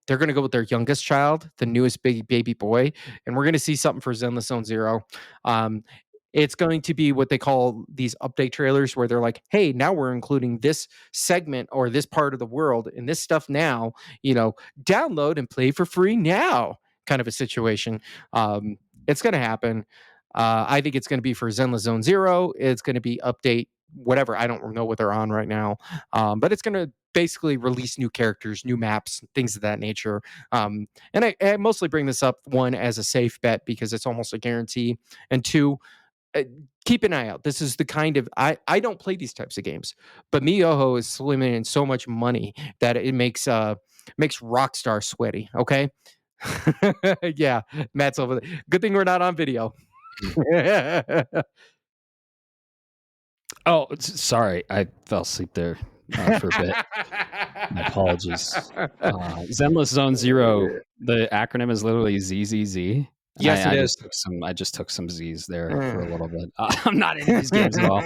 they're going to go with their youngest child, the newest baby boy, and we're going to see something for Zenless Zone Zero. Um, it's going to be what they call these update trailers, where they're like, "Hey, now we're including this segment or this part of the world and this stuff now. Download and play for free now." Kind of a situation. It's going to happen. I think it's going to be for Zenless Zone Zero. It's going to be update whatever. I don't know what they're on right now, but it's going to basically release new characters, new maps, things of that nature. And I mostly bring this up, one, as a safe bet because it's almost a guarantee, and two, keep an eye out. This is the kind of I don't play these types of games, but MiHoYo is swimming in so much money that it makes Rockstar sweaty. Okay, yeah, Matt's over there. Good thing we're not on video. Oh, sorry, I fell asleep there for a bit. My apologies. Zenless Zone Zero. The acronym is literally ZZZ. Yes, it is. I just took some Z's there for a little bit. I'm not into these games at all.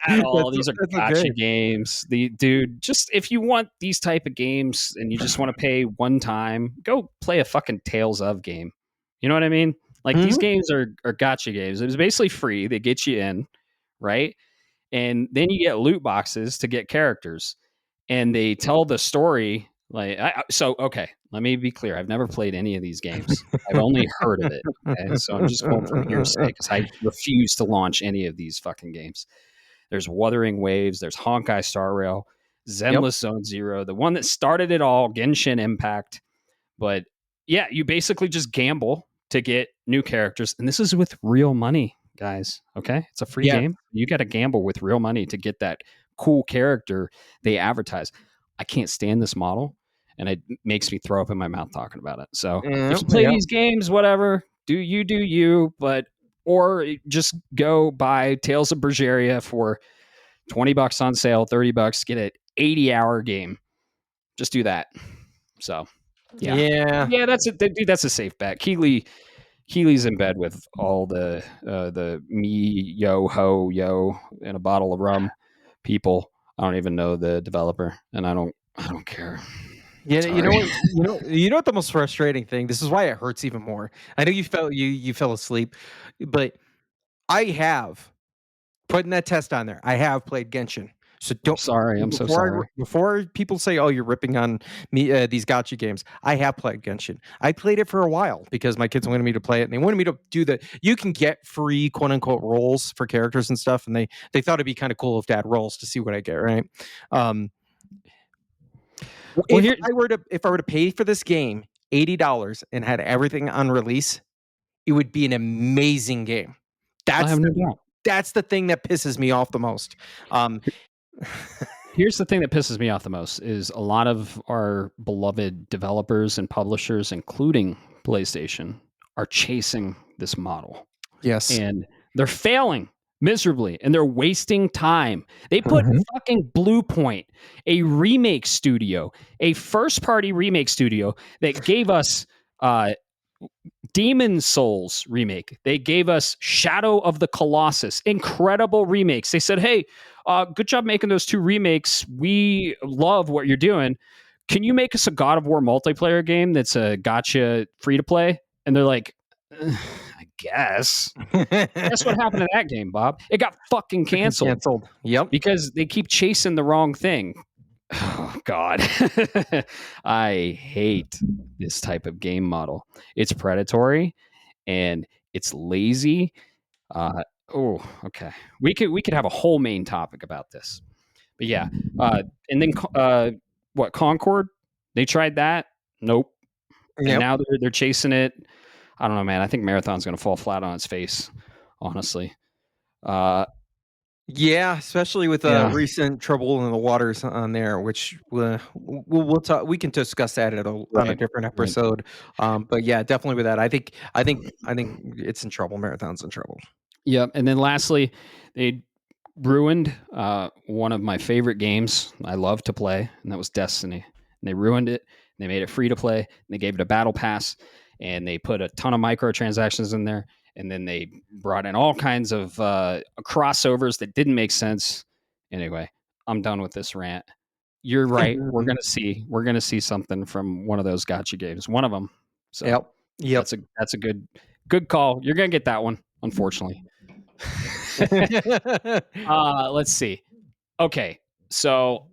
At all. These are gotcha games. Dude, just if you want these type of games and you just want to pay one time, go play a fucking Tales of game. You know what I mean? Like these games are gotcha games. It was basically free. They get you in, right? And then you get loot boxes to get characters, and they tell the story. Okay, let me be clear. I've never played any of these games. I've only heard of it. Okay? So I'm just going from hearsay because I refuse to launch any of these fucking games. There's Wuthering Waves. There's Honkai Star Rail, Zenless Zone Zero, the one that started it all, Genshin Impact. But yeah, you basically just gamble to get new characters, and this is with real money, guys. Okay, it's a free game. You got to gamble with real money to get that cool character they advertise. I can't stand this model, and it makes me throw up in my mouth talking about it. So if you play these games, whatever, do you, or just go buy Tales of Berseria for $20 on sale, $30, get an 80-hour game. Just do that. So yeah, that's it, dude. That's a safe bet. Keely's in bed with all the MiHoYo and a bottle of rum people. I don't even know the developer, and I don't care. Yeah, you know what the most frustrating thing. This is why it hurts even more. I know you fell asleep, but I have putting that test on there. I have played Genshin. So don't. I'm so sorry. Before people say, "Oh, you're ripping on me," these gotcha games. I have played Genshin. I played it for a while because my kids wanted me to play it, and they wanted me to do the. You can get free "quote unquote" roles for characters and stuff, and they thought it'd be kind of cool if to add roles to see what I get. Right. If I were to pay for this game $80 and had everything on release, it would be an amazing game. I have no doubt. That's the thing that pisses me off the most. Here's the thing that pisses me off the most is a lot of our beloved developers and publishers, including PlayStation, are chasing this model. Yes. And they're failing miserably and they're wasting time. They put fucking Blue Point, a remake studio, a first-party remake studio that gave us Demon Souls remake. They gave us Shadow of the Colossus. Incredible remakes. They said, hey, good job making those two remakes. We love what you're doing. Can you make us a God of War multiplayer game that's a gotcha free to play? And they're like, I guess. Guess what happened to that game, Bob? It got fucking canceled. Yep. Because they keep chasing the wrong thing. Oh, God. I hate this type of game model. It's predatory and it's lazy. Okay. We could have a whole main topic about this. But yeah. And then Concord? They tried that? Nope. And now they're chasing it. I don't know, man. I think Marathon's going to fall flat on its face, honestly. Uh, Yeah, especially with yeah, recent trouble in the waters on there, which we'll talk. We can discuss that on a right, different right. episode. But yeah, definitely with that, I think it's in trouble. Marathon's in trouble. Yep. And then lastly, they ruined one of my favorite games I love to play, and that was Destiny. And they ruined it. And they made it free to play. And they gave it a battle pass, and they put a ton of microtransactions in there. And then they brought in all kinds of crossovers that didn't make sense. Anyway, I'm done with this rant. You're right. We're gonna see something from one of those gotcha games. One of them. So Yep. Yep. that's a good call. You're gonna get that one, unfortunately. Let's see. Okay, so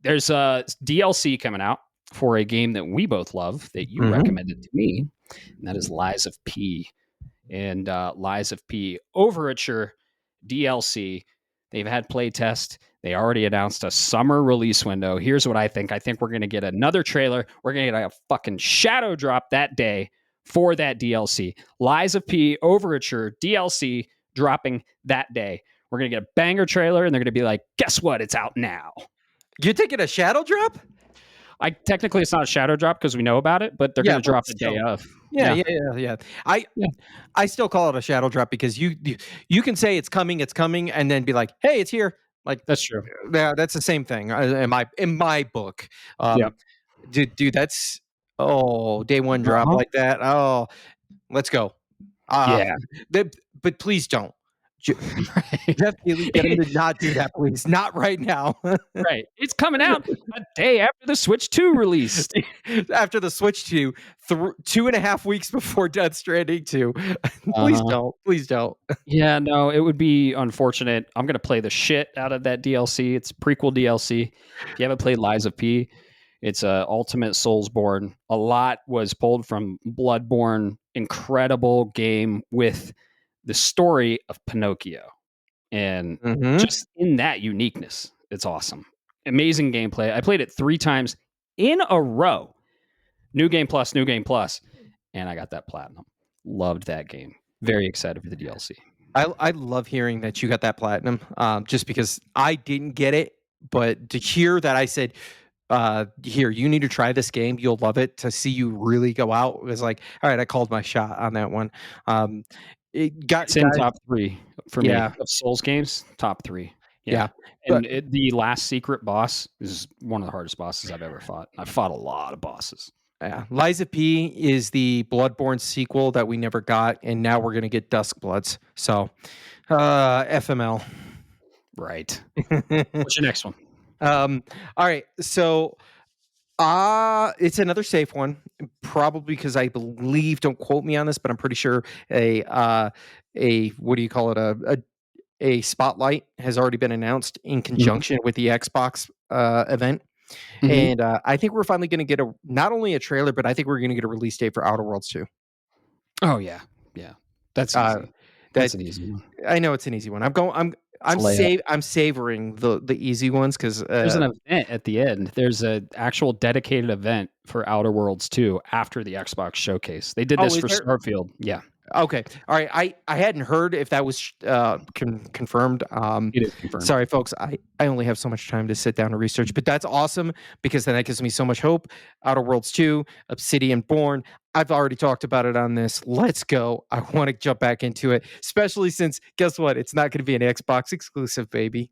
there's a DLC coming out for a game that we both love that you Mhm. recommended to me, and that is Lies of P. And Lies of P Overture DLC. They've had playtest. They already announced a summer release window. Here's what I think. I think we're going to get another trailer. We're going to get a fucking shadow drop that day for that DLC. Lies of P Overture DLC dropping that day. We're going to get a banger trailer, and they're going to be like, guess what? It's out now. You're taking a shadow drop? Technically it's not a shadow drop because we know about it, but they're Yeah, going to but drop the still. day of. Yeah. I Yeah. I still call it a shadow drop because you can say it's coming, and then be like, hey, it's here. Like, That's true. yeah, that's the same thing in my book. Yep. Dude, that's day one drop Uh-huh. like that. Oh, let's go. Yeah. But please don't. Right. Jeff Keighley, get him to not do that, please. Not right now. Right. It's coming out a day after the Switch 2 released. After the Switch 2, 2.5 weeks before Death Stranding 2. Please Uh-huh. don't. Please don't. Yeah, no, it would be unfortunate. I'm going to play the shit out of that DLC. It's prequel DLC. If you haven't played Lies of P, it's a Ultimate Soulsborne. A lot was pulled from Bloodborne. Incredible game with the story of Pinocchio. And Mhm. just in that uniqueness, it's awesome. Amazing gameplay. I played it 3 times in a row. New Game Plus, and I got that platinum. Loved that game. Very excited for the DLC. I love hearing that you got that platinum, just because I didn't get it, but to hear that I said, "Here, you need to try this game. You'll love it." To see you really go out was like, all right, I called my shot on that one. It got It's in guys, top 3 for me yeah, of Souls games. Top 3. yeah, Yeah. but And the last secret boss is one of the hardest bosses I've ever fought. I've fought a lot of bosses. yeah, Liza P is the Bloodborne sequel that we never got, and now we're gonna get Duskbloods. So, FML. Right. What's your next one? All right, so it's another safe one, probably because I believe, don't quote me on this, but I'm pretty sure a what do you call it? A spotlight has already been announced in Mhm. conjunction with the Xbox event. Mhm. And I think we're finally going to get not only a trailer, but I think we're going to get a release date for Outer Worlds 2. Oh, yeah. Yeah. That's Uh, easy. That's that an easy one. I know it's an easy one. It's a layup. I'm savoring the easy ones because There's an event at the end. There's an actual dedicated event for Outer Worlds 2 after the Xbox showcase. They did this is for there? Starfield. Yeah, Okay. All right. I hadn't heard if that was confirmed. it is confirmed. Sorry, folks. I only have so much time to sit down and research, but that's awesome because then that gives me so much hope. Outer Worlds 2, Obsidian Born. I've already talked about it on this. Let's go. I want to jump back into it, especially since guess what? It's not going to be an Xbox exclusive, baby.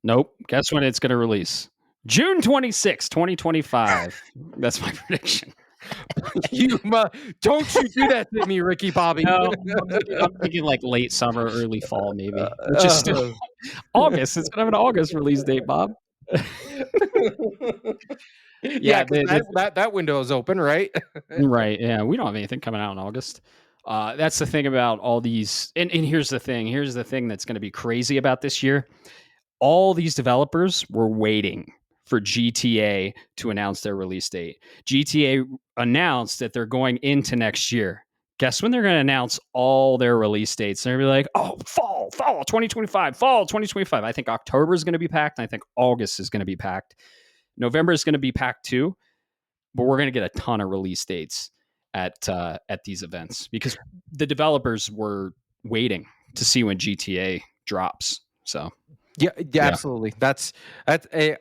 Nope. Guess when it's going to release? June 26, 2025. That's my prediction. Don't you do that to me, Ricky Bobby. No, I'm thinking like late summer, early fall, maybe, which is still Uh, August. It's going to have an August release date, Bob. yeah, Yeah, because that window is open, right? right. Yeah, we don't have anything coming out in August. That's the thing about all these. And here's the thing. Here's the thing that's going to be crazy about this year. All these developers were waiting for GTA to announce their release date. GTA announced that they're going into next year. Guess when they're going to announce all their release dates? They're going to be like, oh, fall 2025, fall 2025. I think October is going to be packed. And I think August is going to be packed. November is going to be packed too, but we're going to get a ton of release dates. at these events because the developers were waiting to see when GTA drops. So Yeah, absolutely. That's a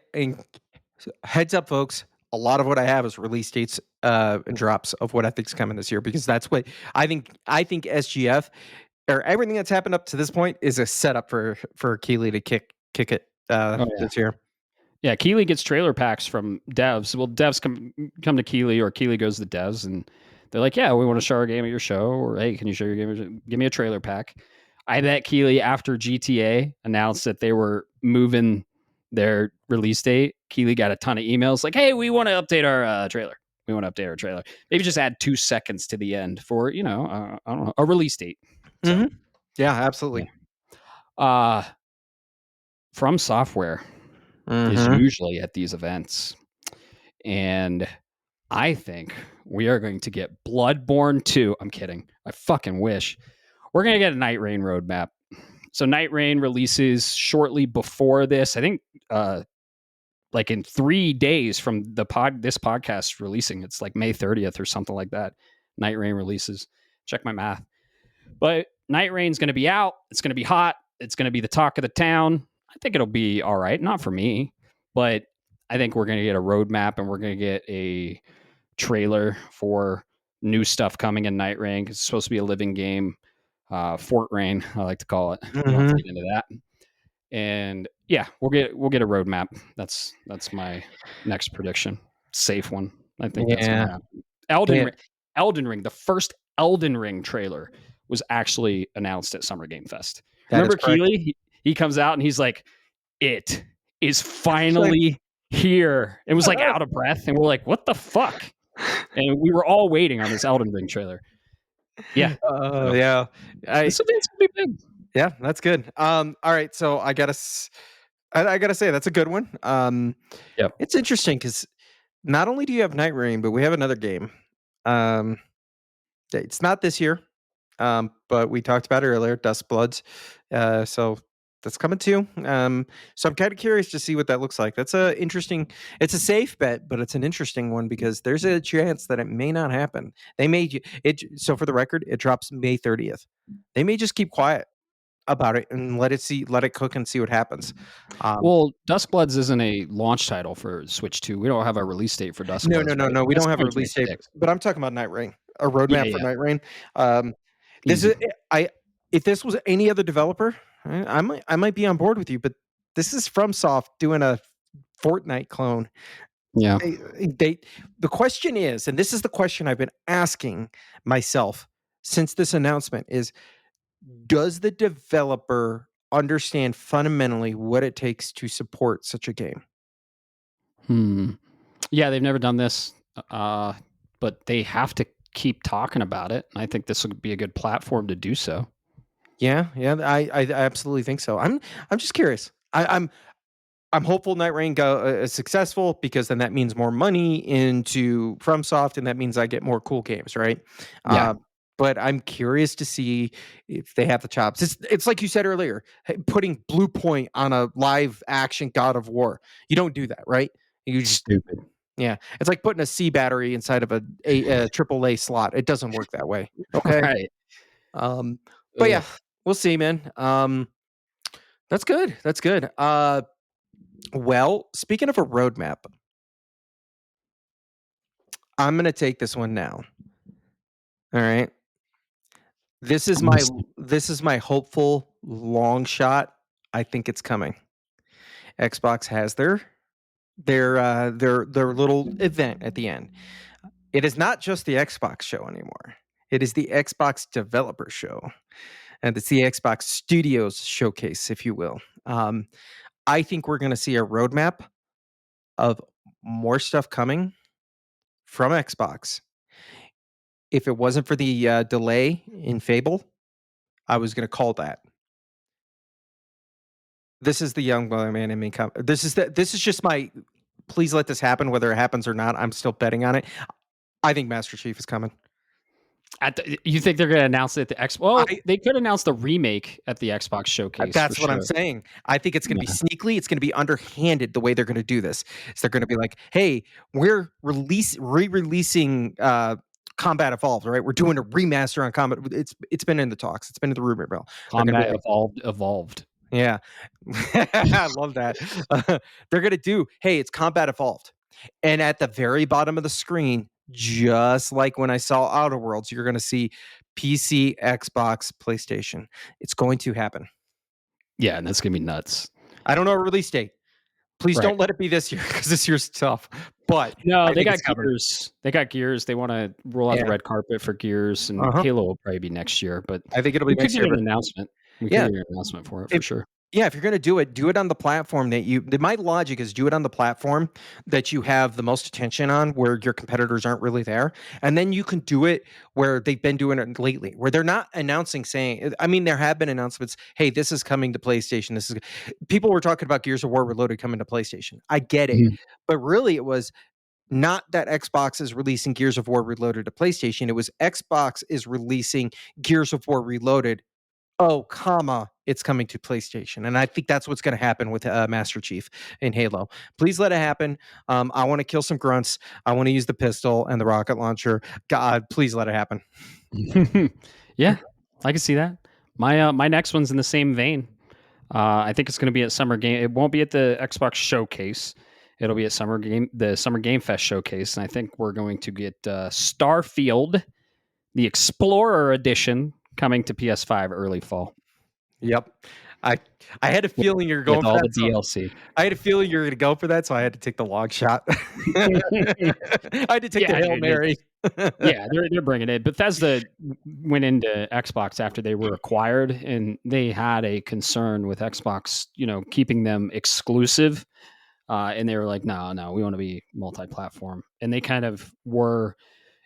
heads up, folks. A lot of what I have is release dates and drops of what I think's coming this year because that's what I think. I think SGF or everything that's happened up to this point is a setup for Keighley to kick it this year. Yeah, Keighley gets trailer packs from devs. Well, devs come to Keighley, or Keighley goes to devs, and they're like, "Yeah, we want to show our game at your show," or "Hey, can you show your game? Give me a trailer pack." I bet Keighley, after GTA announced that they were moving their release date, Keighley got a ton of emails like, "Hey, we want to update our trailer. We want to update our trailer. Maybe just add 2 seconds to the end for I don't know, a release date." So, Mm-hmm. Yeah, absolutely. yeah. From Software is usually at these events. And I think we are going to get Bloodborne 2. I'm kidding. I fucking wish. We're going to get a Night Rain roadmap. So Night Rain releases shortly before this. I think like in 3 days from this podcast releasing. It's like May 30th or something like that. Night Rain releases. Check my math. But Night Rain's going to be out. It's going to be hot. It's going to be the talk of the town. I think it'll be all right. Not for me, but I think we're going to get a roadmap and we're going to get a trailer for new stuff coming in Night Rain. It's supposed to be a living game. Fort Rain, I like to call it. We don't have to get into that. And yeah, we'll get a roadmap. That's my next prediction. Safe one. I think that's gonna happen. Elden Ring, the first Elden Ring trailer was actually announced at Summer Game Fest. Remember Keighley? He comes out and he's like, "It is finally here." It was like out of breath, and we're like, "What the fuck?" And we were all waiting on this Elden Ring trailer. Yeah. Yeah. This event's gonna be big. Yeah, that's good. All right, so I gotta say that's a good one. Yep. It's interesting because not only do you have Night Rain, but we have another game. It's not this year, but we talked about it earlier, Dust Bloods. So that's coming too. So I'm kind of curious to see what that looks like. That's it's a safe bet, but it's an interesting one because there's a chance that it may not happen. They may so for the record, it drops May 30th. They may just keep quiet about it and let it cook and see what happens. Well, Duskbloods isn't a launch title for Switch 2. We don't have a release date for Duskbloods. No. We don't have a release date, but I'm talking about Night Rain, a roadmap for Night Rain. If this was any other developer, I might be on board with you, but this is FromSoft doing a Fortnite clone. Yeah. The question is, and this is the question I've been asking myself since this announcement is, does the developer understand fundamentally what it takes to support such a game? Yeah, they've never done this, but they have to keep talking about it. And I think this would be a good platform to do so. Yeah, I absolutely think so. I'm just curious. I'm hopeful Night Rain is successful because then that means more money into FromSoft, and that means I get more cool games, right? Yeah. But I'm curious to see if they have the chops. It's like you said earlier, putting Blue Point on a live action God of War. You don't do that, right? You just stupid. Yeah, it's like putting a C battery inside of a AAA slot. It doesn't work that way. Okay. Right. But yeah, we'll see, man. That's good. That's good. Well, speaking of a roadmap, I'm gonna take this one now. All right. This is my hopeful long shot. I think it's coming. Xbox has their little event at the end. It is not just the Xbox show anymore. It is the Xbox developer show. And it's the Xbox Studios showcase, if you will. I think we're going to see a roadmap of more stuff coming from Xbox. If it wasn't for the delay in Fable, I was going to call that. This is the young man in me. This is just my. Please let this happen, whether it happens or not. I'm still betting on it. I think Master Chief is coming. You think they're going to announce it at the Xbox? Well, they could announce the remake at the Xbox showcase. That's what I'm saying. I think it's going to be sneakily. It's going to be underhanded the way they're going to do this. So they're going to be like, "Hey, we're re-releasing Combat Evolved, right? We're doing a remaster on Combat. It's been in the talks. It's been in the rumor mill. Combat evolved. Yeah, I love that. They're gonna do. Hey, it's Combat Evolved, and at the very bottom of the screen, just like when I saw Outer Worlds, you're gonna see PC, Xbox, PlayStation. It's going to happen. Yeah, and that's gonna be nuts. I don't know a release date. Please don't let it be this year because this year's tough. But no, they got Gears. They got Gears. They want to roll out the red carpet for Gears, and Halo will probably be next year. But I think it'll be next year. An announcement. We could get an announcement for it for sure. Yeah, if you're going to do it on the platform that my logic is do it on the platform that you have the most attention on, where your competitors aren't really there. And then you can do it where they've been doing it lately, where they're not announcing there have been announcements. Hey, this is coming to PlayStation. People were talking about Gears of War Reloaded coming to PlayStation. I get it. But really it was not that Xbox is releasing Gears of War Reloaded to PlayStation. It was Xbox is releasing Gears of War Reloaded. It's coming to PlayStation. And I think that's what's going to happen with Master Chief in Halo. Please let it happen. I want to kill some grunts. I want to use the pistol and the rocket launcher. God, please let it happen. Yeah, I can see that. My next one's in the same vein. I think it's going to be at Summer Game. It won't be at the Xbox Showcase. It'll be at the Summer Game Fest Showcase. And I think we're going to get Starfield, the Explorer Edition, coming to PS5 early fall. Yep. I had a feeling you're going for all the DLC. I had a feeling you were going to go for that, so I had to take the long shot. I had to take the Hail Mary. They're bringing it. Bethesda went into Xbox after they were acquired, and they had a concern with Xbox, keeping them exclusive. And they were like, no, we want to be multi-platform. And they kind of were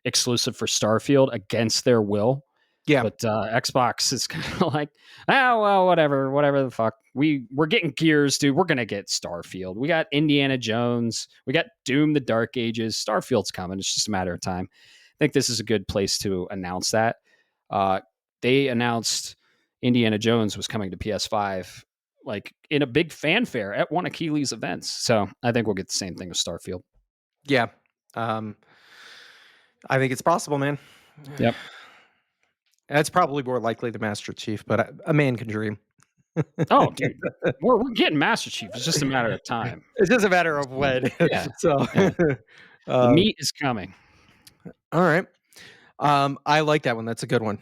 exclusive for Starfield against their will. Yeah. But Xbox is kind of like, whatever the fuck. We're getting Gears, dude. We're going to get Starfield. We got Indiana Jones. We got Doom, the Dark Ages. Starfield's coming. It's just a matter of time. I think this is a good place to announce that. They announced Indiana Jones was coming to PS5 like in a big fanfare at one of Keighley's events. So I think we'll get the same thing with Starfield. Yeah. I think it's possible, man. Yep. That's probably more likely the Master Chief, but a man can dream. Oh, dude. We're getting Master Chief. It's just a matter of time. It's just a matter of when. Yeah. So the meat is coming. All right. I like that one. That's a good one.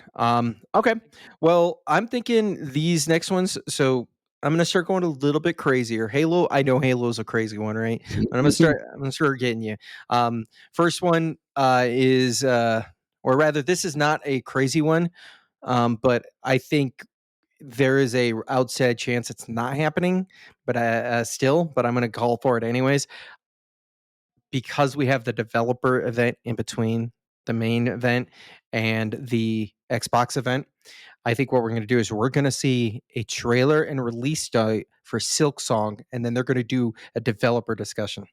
Okay. Well, I'm thinking these next ones. So I'm gonna start going a little bit crazier. Halo. I know Halo's a crazy one, right? But I'm gonna start getting you. First one is, or rather, this is not a crazy one, but I think there is a outside chance it's not happening. But but I'm gonna call for it anyways, because we have the developer event in between the main event and the Xbox event. I think what we're going to do is we're going to see a trailer and release date for Silksong, and then they're going to do a developer discussion.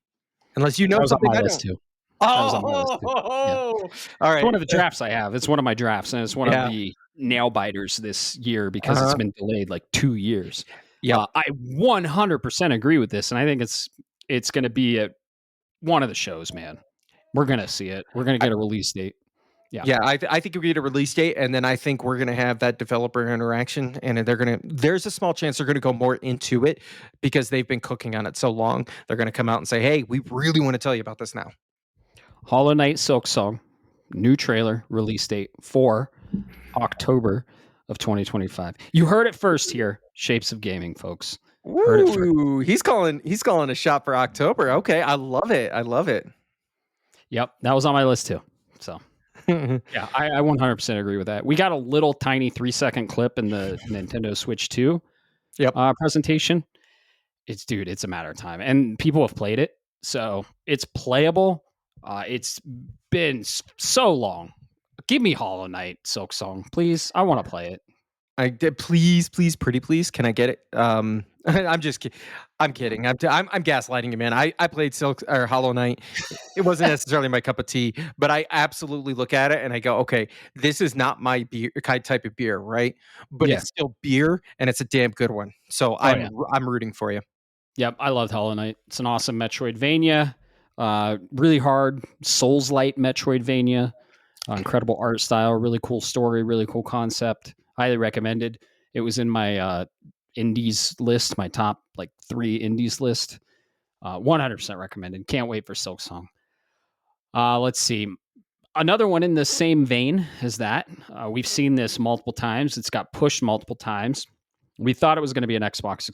Unless you know something I don't. Too. All right. It's one of the drafts I have. It's one of my drafts, and it's one of the nail biters this year because it's been delayed like 2 years. Yeah, I 100% agree with this, and I think it's going to be at one of the shows, man. We're going to see it. We're going to get a release date. Yeah, I think we get a release date, and then I think we're going to have that developer interaction, and there's a small chance they're going to go more into it because they've been cooking on it so long. They're going to come out and say, hey, we really want to tell you about this now. Hollow Knight Silksong, new trailer, release date for October of 2025. You heard it first here, Shapes of Gaming, folks. Ooh, he's calling a shot for October. Okay, I love it. Yep, that was on my list too. So yeah, I 100% agree with that. We got a little tiny 3-second clip in the Nintendo Switch 2 presentation. It's a matter of time, and people have played it, so it's playable. It's been so long. Give me Hollow Knight Silksong, please. I want to play it. I did. Please, pretty please. Can I get it? I'm just kidding. I'm kidding. I'm gaslighting you, man. I played Hollow Knight. It wasn't necessarily my cup of tea, but I absolutely look at it and I go, okay, this is not my beer type of beer, right? But it's still beer, and it's a damn good one. So I'm rooting for you. Yep, I loved Hollow Knight. It's an awesome Metroidvania. Really hard Souls-light Metroidvania. Incredible art style, really cool story, really cool concept. Highly recommended. It was in my indies list, my top like 3 indies list. 100% recommended. Can't wait for Silk Song. Let's see. Another one in the same vein as that. We've seen this multiple times. It's got pushed multiple times. We thought it was going to be an Xbox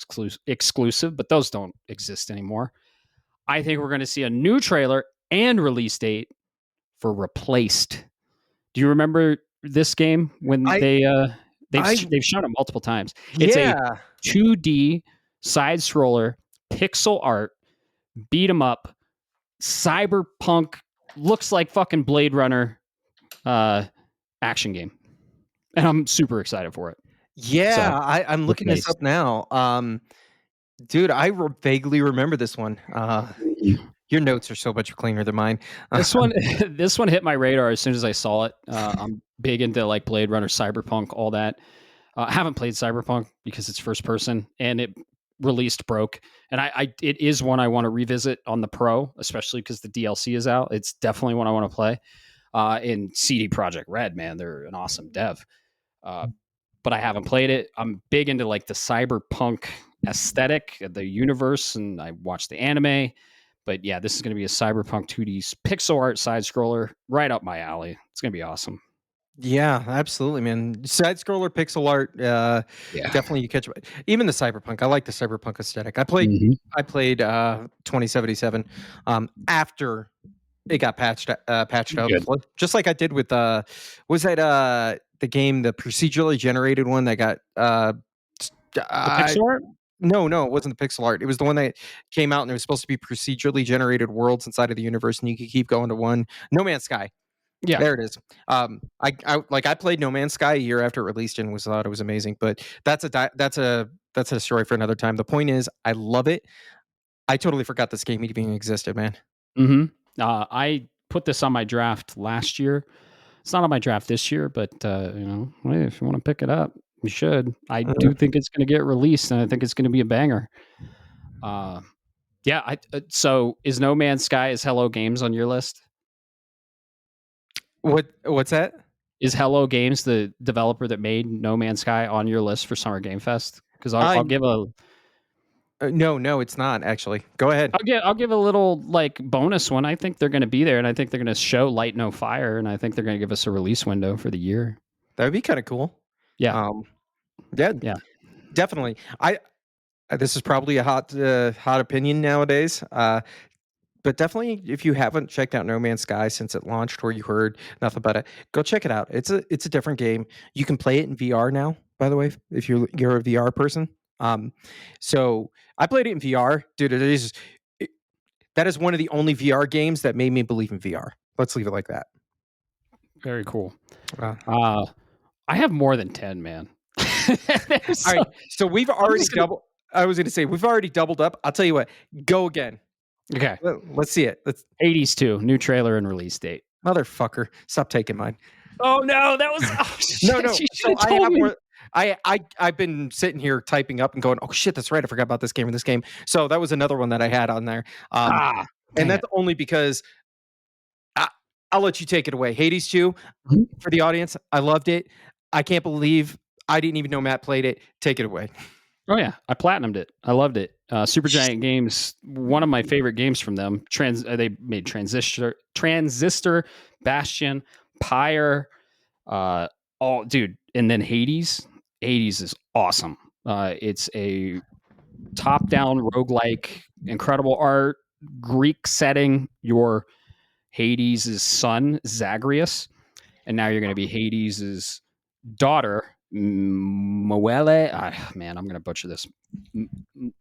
exclusive, but those don't exist anymore. I think we're going to see a new trailer and release date for Replaced. Do you remember this game when I they've shown it multiple times? It's a yeah 2D side scroller pixel art beat 'em up cyberpunk, looks like fucking Blade Runner action game, and I'm super excited for it. So yeah I'm looking this Replaced. up now. Dude, vaguely remember this one. Your notes are so much cleaner than mine. This one, this one hit my radar as soon as I saw it. I'm big into like Blade Runner, Cyberpunk, all that. I haven't played Cyberpunk because it's first person and it released broke. And it is one I want to revisit on the Pro, especially because the DLC is out. It's definitely one I want to play. In CD Projekt Red, man, they're an awesome dev. But I haven't played it. I'm big into like the cyberpunk aesthetic, the universe, and I watched the anime. But yeah, this is going to be a cyberpunk 2D pixel art side scroller, right up my alley. It's going to be awesome. Yeah, absolutely, man. Side scroller pixel art, Yeah. definitely you catch even the cyberpunk. I like the cyberpunk aesthetic. Mhm. I played 2077 after it got patched up, Good. just like I did with was that the game, the procedurally generated one that got The pixel art? no, it wasn't the pixel art. It was the one that came out and it was supposed to be procedurally generated worlds inside of the universe, and you could keep going to one. No Man's Sky. Yeah. There it is. I played No Man's Sky a year after it released and thought it was amazing. But that's a story for another time. The point is, I love it. I totally forgot this game even existed, man. Mm-hmm. I put this on my draft last year. It's not on my draft this year, but hey, if you want to pick it up, you should. I do think it's going to get released, and I think it's going to be a banger. Yeah. So is No Man's Sky is Hello Games on your list? What's that? Is Hello Games the developer that made No Man's Sky on your list for Summer Game Fest? Because I I'll give a no, it's not actually. Go ahead. I'll give a little like bonus one. I think they're going to be there, and I think they're going to show Light No Fire, and I think they're going to give us a release window for the year. That would be kind of cool. Yeah, Um, yeah, yeah. definitely. I This is probably a hot opinion nowadays. But definitely, if you haven't checked out No Man's Sky since it launched, or you heard nothing about it, go check it out. It's a different game. You can play it in VR now. By the way, if you're a VR person, so I played it in VR, dude. That is one of the only VR games that made me believe in VR. Let's leave it like that. Very cool. Uh, I have more than 10, man. all right, so we've already gonna- doubled. I was going to say we've already doubled up. I'll tell you what. Go again. Okay. Let's see it. Let's Hades 2, new trailer and release date. Motherfucker, stop taking mine. Oh no, that was No, no. You So should've told me. I've been sitting here typing up and going, oh shit, that's right. I forgot about this game and this game. So that was another one that I had on there. Dang And that's it. only because I'll let you take it away. Hades 2 Mhm. for the audience. I loved it. I can't believe I didn't even know Matt played it. Take it away. Oh yeah, I platinumed it. I loved it. Supergiant Games, one of my favorite games from them. They made Transistor, Bastion, Pyre, all dude, and then Hades. Hades is awesome. It's a top-down roguelike, incredible art, Greek setting. Your Hades' son, Zagreus, and now you're going to be Hades' daughter, Moelle. Man, I'm going to butcher this.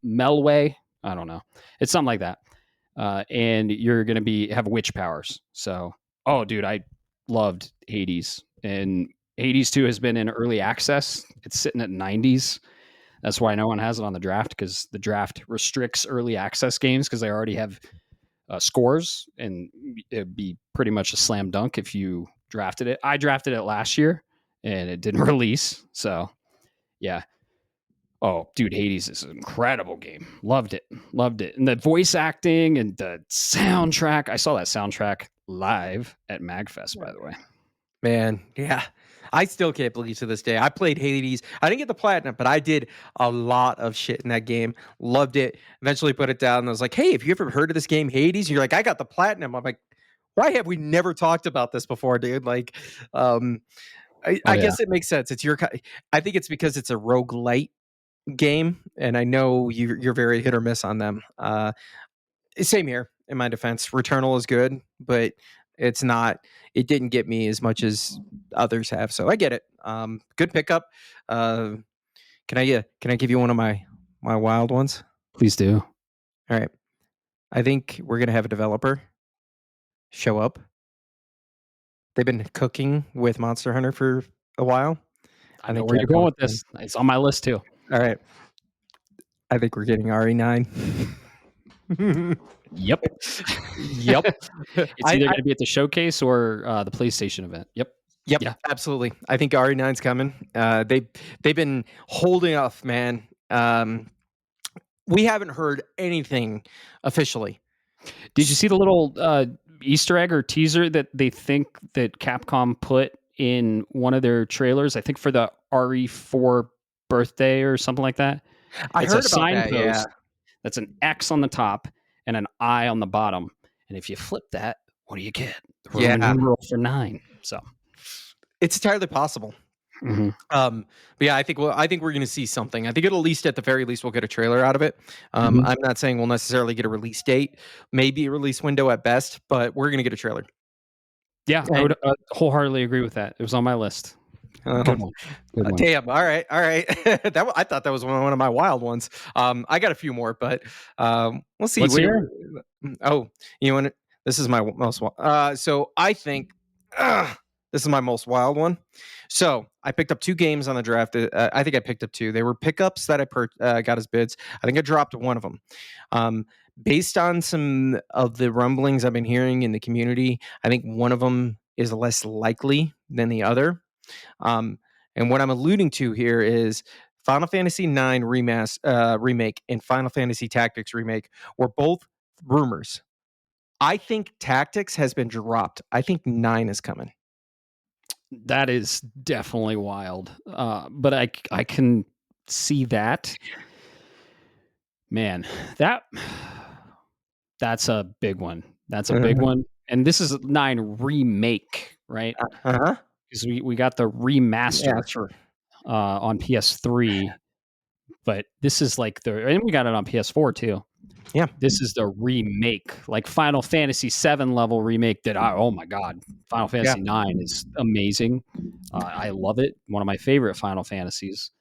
Melway. I don't know. It's something like that. And you're going to have witch powers. So, oh, dude, I loved Hades. And Hades 2 has been in early access. It's sitting at 90s. That's why no one has it on the draft, because the draft restricts early access games because they already have scores, and it'd be pretty much a slam dunk if you drafted it. I drafted it last year and it didn't release. So, yeah. Oh, dude, Hades is an incredible game. Loved it. Loved it. And the voice acting and the soundtrack. I saw that soundtrack live at MagFest, by the way. Man, yeah. I still can't believe to this day. I played Hades. I didn't get the platinum, but I did a lot of shit in that game. Loved it. Eventually put it down and I was like, hey, have you ever heard of this game, Hades? And you're like, I got the platinum. I'm like, why have we never talked about this before, dude? Like, Oh I yeah. guess it makes sense. It's your, I think it's because it's a roguelite game, and I know you're very hit or miss on them. Same here. In my defense, Returnal is good, but it's not. It didn't get me as much as others have, so I get it. Good pickup. Uh, can I give you one of my wild ones? Please do. All right. I think we're gonna have a developer show up. They've been cooking with Monster Hunter for a while. I I know think where you're going Capcom's with this. It's on my list too. all right. I think we're getting RE9. Yep. Yep. It's either going to be at the showcase or the PlayStation event. Yep. Yep, Yeah. absolutely. I think RE9's coming. They've been holding off, man. We haven't heard anything officially. Did you see the little Easter egg or teaser that they think that Capcom put in one of their trailers? I think for the RE4 birthday or something like that. I It's heard a about that. Yeah, signpost that's an X on the top and an I on the bottom. And if you flip that, what do you get? The Roman yeah, numeral for 9. So, it's entirely possible. mhm. But yeah, I think we're going to see something. I think at least at the very least we'll get a trailer out of it. Mhm. I'm not saying we'll necessarily get a release date, maybe a release window at best, but we're going to get a trailer. Yeah, I And would wholeheartedly agree with that. It was on my list. um, Good one. Good one. damn. All right. I thought that was one of my wild ones. I got a few more, but we'll see. Let's hear. Oh, you want this is my most. So I think this is my most wild one. So I picked up 2 games on the draft. I think I picked up 2. They were pickups that I got as bids. I think I dropped one of them. Based on some of the rumblings I've been hearing in the community, I think one of them is less likely than the other. And what I'm alluding to here is Final Fantasy IX remake and Final Fantasy Tactics remake were both rumors. I think Tactics has been dropped. I think 9 is coming. That is definitely wild. But I can see that. Man, that's a big one. That's a big one. And this is a 9 remake, right? Uh-huh. Because we got the remaster Yeah, sure. on PS3, but this is like and we got it on PS4 too. Yeah. This is the remake, like Final Fantasy VII level remake. Oh my god, Final Fantasy IX is amazing. I love it. One of my favorite Final Fantasies.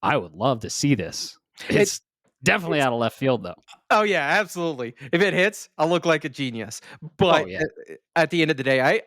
I would love to see this. It's definitely out of left field though. Oh yeah, absolutely. If it hits, I'll look like a genius. Oh But yeah. at the end of the day,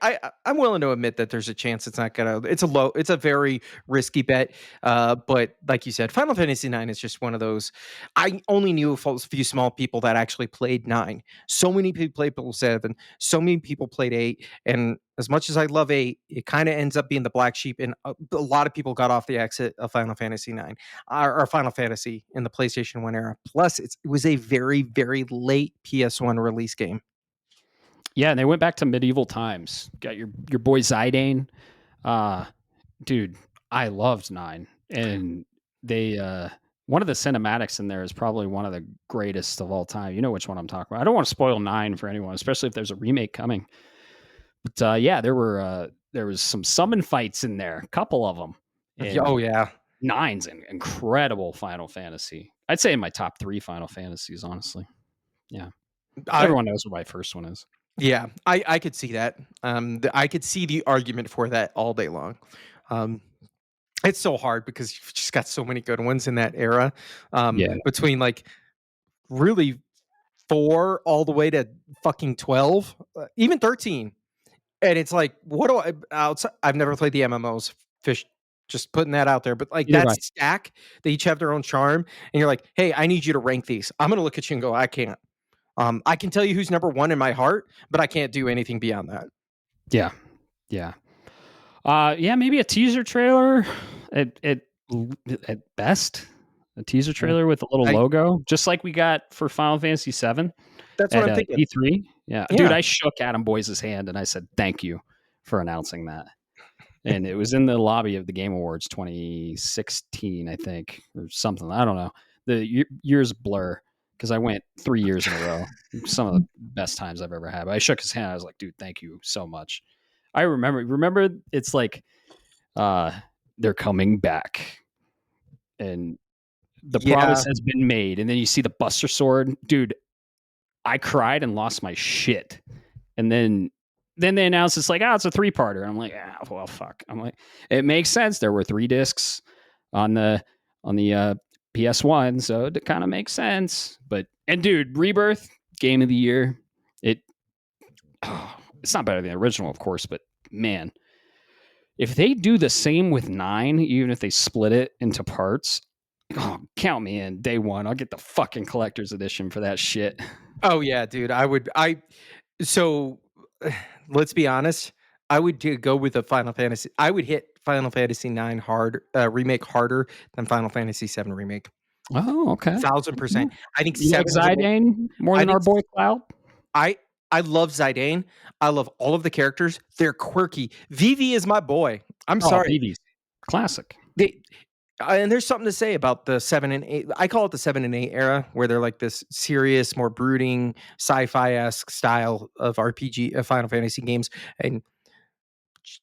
I'm willing to admit that there's a chance it's not gonna. It's a very risky bet. But like you said, Final Fantasy IX is just one of those. I only knew a few small people that actually played 9. So many people played 7. So many people played 8. And as much as I love 8, it kind of ends up being the black sheep. And a lot of people got off the exit of Final Fantasy 9 or Final Fantasy in the PlayStation 1 era. Plus, it was a very, very late PS1 release game. Yeah, and they went back to medieval times. Got your boy Zidane. Dude, I loved 9. And they one of the cinematics in there is probably one of the greatest of all time. You know which one I'm talking about. I don't want to spoil 9 for anyone, especially if there's a remake coming. But yeah, there was some summon fights in there, a couple of them. Oh yeah, 9's an incredible Final Fantasy. I'd say in my top 3 Final Fantasies, honestly. Yeah. Everyone knows what my first one is. Yeah, I could see that. I could see the argument for that all day long. It's so hard because you've just got so many good ones in that era. Yeah. Between like really 4 all the way to fucking 12, even 13. And it's like, what do I've never played the MMOs. Fish, just putting that out there. But like Either that way. stack, they each have their own charm. And you're like, hey, I need you to rank these. I'm gonna look at you and go, I can't. I can tell you who's number 1 in my heart, but I can't do anything beyond that. Yeah. Yeah. Yeah, maybe a teaser trailer at best. A teaser trailer with a little logo, just like we got for Final Fantasy VII. That's what I'm thinking. E3. Yeah. Yeah. Dude, I shook Adam Boyce's hand and I said, thank you for announcing that. And it was in the lobby of the Game Awards 2016, I think, or something. I don't know. The years blur because I went 3 years in a row. Some of the best times I've ever had. But I shook his hand. I was like, dude, thank you so much. I remember it's like they're coming back and the promise has been made. And then you see the Buster Sword. Dude, I cried and lost my shit. And then they announced it's like, it's a 3-parter. I'm like, well, fuck. I'm like, it makes sense. There were 3 discs on the PS1, so it kind of makes sense. But dude, Rebirth, game of the year. It's not better than the original, of course, but man, if they do the same with 9, even if they split it into parts, count me in. Day one, I'll get the fucking collector's edition for that shit. Oh yeah, dude. So let's be honest. I would go with a Final Fantasy. I would hit Final Fantasy 9 hard remake harder than Final Fantasy 7 remake. Oh, okay. 1000%. I think you 7 like Zidane more than our boy Cloud. I love Zidane. I love all of the characters. They're quirky. Vivi is my boy. I'm sorry. Vivi's classic. And there's something to say about the 7 and 8. I call it the 7 and 8 era, where they're like this serious, more brooding, sci-fi-esque style of RPG, Final Fantasy games. And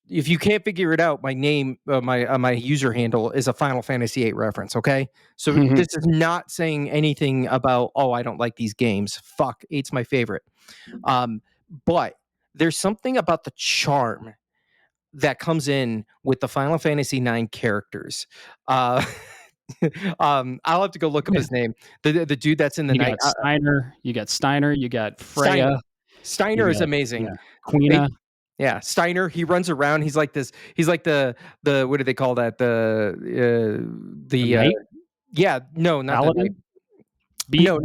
if you can't figure it out, my name, my user handle is a Final Fantasy 8 reference. Okay, so this is not saying anything about I don't like these games. Fuck, 8's my favorite. But there's something about the charm that comes in with the Final Fantasy 9 characters. I'll have to go look up his name. The dude that's in the night. Steiner. You got Steiner. You got Freya. Steiner is amazing. Yeah. Queena. Yeah, Steiner. He runs around. He's like this. He's like the what do they call that? The knight? Yeah, no, not Paladin? No.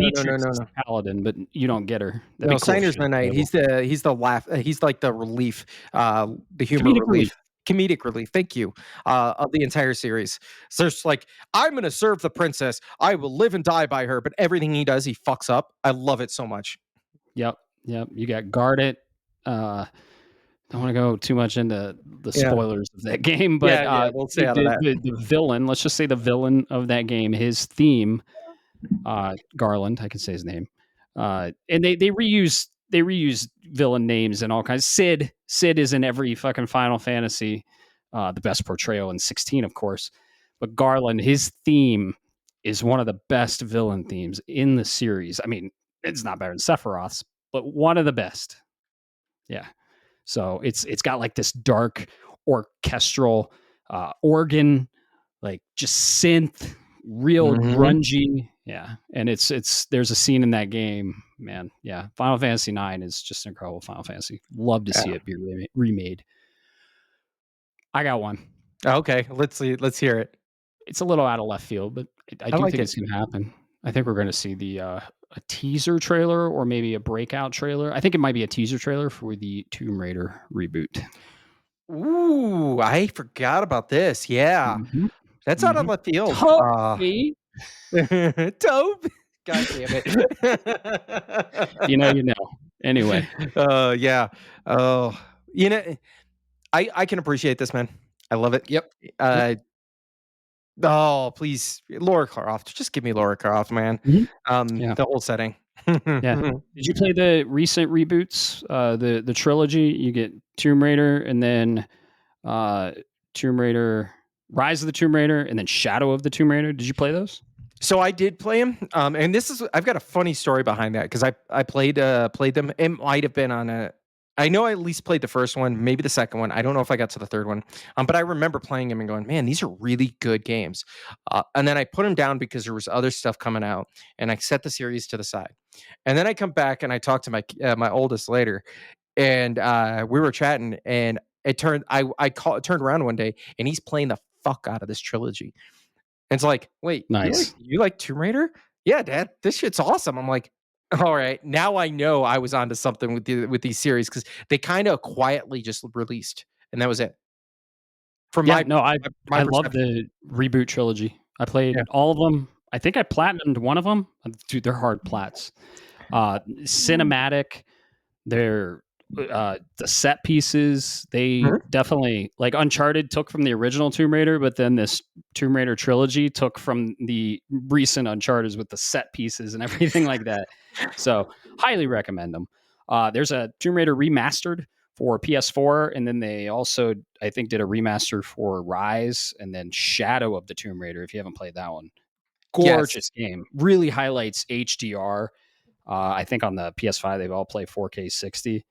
Paladin, but you don't get her. No, Steiner's the knight. He's the laugh. He's like the relief, the humor comedic relief. Thank you. Of the entire series. So it's like, I'm gonna serve the princess. I will live and die by her. But everything he does, he fucks up. I love it so much. Yep. You got Guard It. Don't want to go too much into the spoilers of that game, but we'll stay out of that. The villain, let's just say the villain of that game, his theme, Garland, I can say his name, and they reuse villain names and all kinds. Sid is in every fucking Final Fantasy, the best portrayal in 16, of course, but Garland, his theme is one of the best villain themes in the series. I mean, it's not better than Sephiroth's, but one of the best. Yeah. So it's got like this dark orchestral organ, like just synth, real grungy. Yeah. And there's a scene in that game, man. Yeah. Final Fantasy 9 is just an incredible Final Fantasy. Love to see it be remade. I got one. Okay. Let's hear it. It's a little out of left field, but I do think it's going to happen. I think we're going to see a teaser trailer or maybe a breakout trailer. I think it might be a teaser trailer for the Tomb Raider reboot. Ooh, I forgot about this. Yeah. That's out of left field. Toby. Toby. God damn it. you know. Anyway. Yeah. Oh, I can appreciate this, man. I love it. Yep. Oh, please, Lara Croft. Just give me Lara Croft, man. The whole setting. Yeah. Did you play the recent reboots? The trilogy. You get Tomb Raider, and then Tomb Raider, Rise of the Tomb Raider, and then Shadow of the Tomb Raider. Did you play those? So I did play them, and I've got a funny story behind that because I played them. It might have been on a. I know I at least played the first one, maybe the second one. I don't know if I got to the third one, but I remember playing them and going, "Man, these are really good games." And then I put them down because there was other stuff coming out, and I set the series to the side. And then I come back and I talk to my oldest later, and we were chatting, and it turned turned around one day, and he's playing the fuck out of this trilogy. And it's like, wait, nice. You like Tomb Raider? Yeah, Dad, this shit's awesome. I'm like, all right, now I know I was onto something with these series because they kind of quietly just released, and that was it. I love the reboot trilogy. I played all of them. I think I platinumed one of them. Dude, they're hard plats. Cinematic. They're the set pieces, they Mhm. definitely, like, Uncharted took from the original Tomb Raider, but then this Tomb Raider trilogy took from the recent Uncharted with the set pieces and everything like that. So highly recommend them. There's a Tomb Raider remastered for PS4, and then they also, I think, did a remaster for Rise, and then Shadow of the Tomb Raider. If you haven't played that one, Yes. gorgeous game. Really highlights HDR. I think on the PS5 they've all play 4K 60.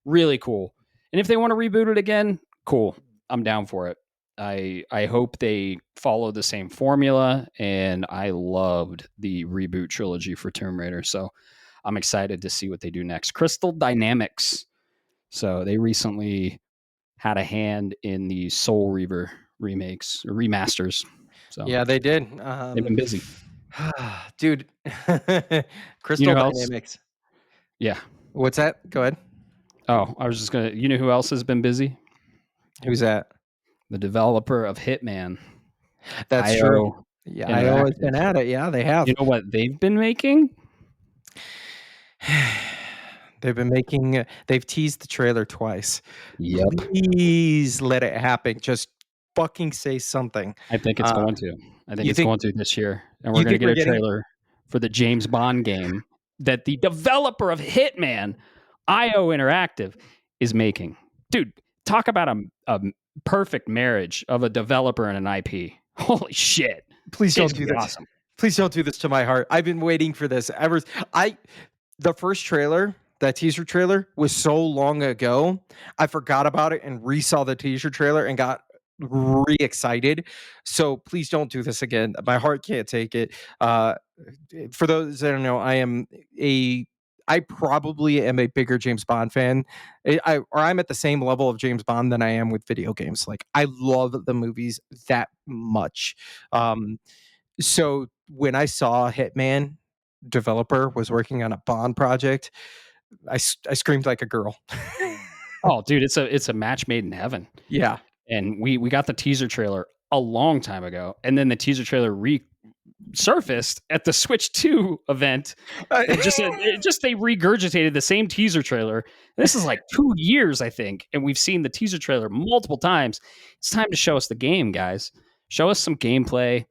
Really cool. And if they want to reboot it again, cool. I'm down for it. I hope they follow the same formula, and I loved the reboot trilogy for Tomb Raider, so I'm excited to see what they do next. Crystal Dynamics. So they recently had a hand in the Soul Reaver remakes or remasters. So Yeah, they did. they've been busy. Dude, You Crystal know who else? Dynamics. Yeah. What's that? Go ahead. Oh, I was just gonna. You know who else has been busy? Who's that? The developer of Hitman, That's true. IO Yeah, I always Interactive. been at it. Yeah, they have. You know what they've been making? They've been making. They've teased the trailer twice. Yep. Please let it happen. Just fucking say something. I think it's Uh, going to. I think you it's think? going to this year, and we're You going to think get we're a getting? trailer for the James Bond game that the developer of Hitman, IO Interactive, is making. Dude, talk about a perfect marriage of a developer and an IP. Holy shit! Please Game's don't gonna do be this. awesome. Please don't do this to my heart. I've been waiting for this ever. The first trailer, that teaser trailer, was so long ago. I forgot about it and resaw the teaser trailer and got re-excited. So please don't do this again. My heart can't take it. For those that don't know, I probably am a bigger James Bond fan. I'm at the same level of James Bond than I am with video games. Like I love the movies that much. So when I saw Hitman developer was working on a Bond project, I screamed like a girl. Oh, dude, it's a match made in heaven. Yeah. And we got the teaser trailer a long time ago, and then the teaser trailer resurfaced at the Switch 2 event. It just they regurgitated the same teaser trailer. This is like 2 years, I think, and we've seen the teaser trailer multiple times. It's time to show us the game, guys. Show us some gameplay.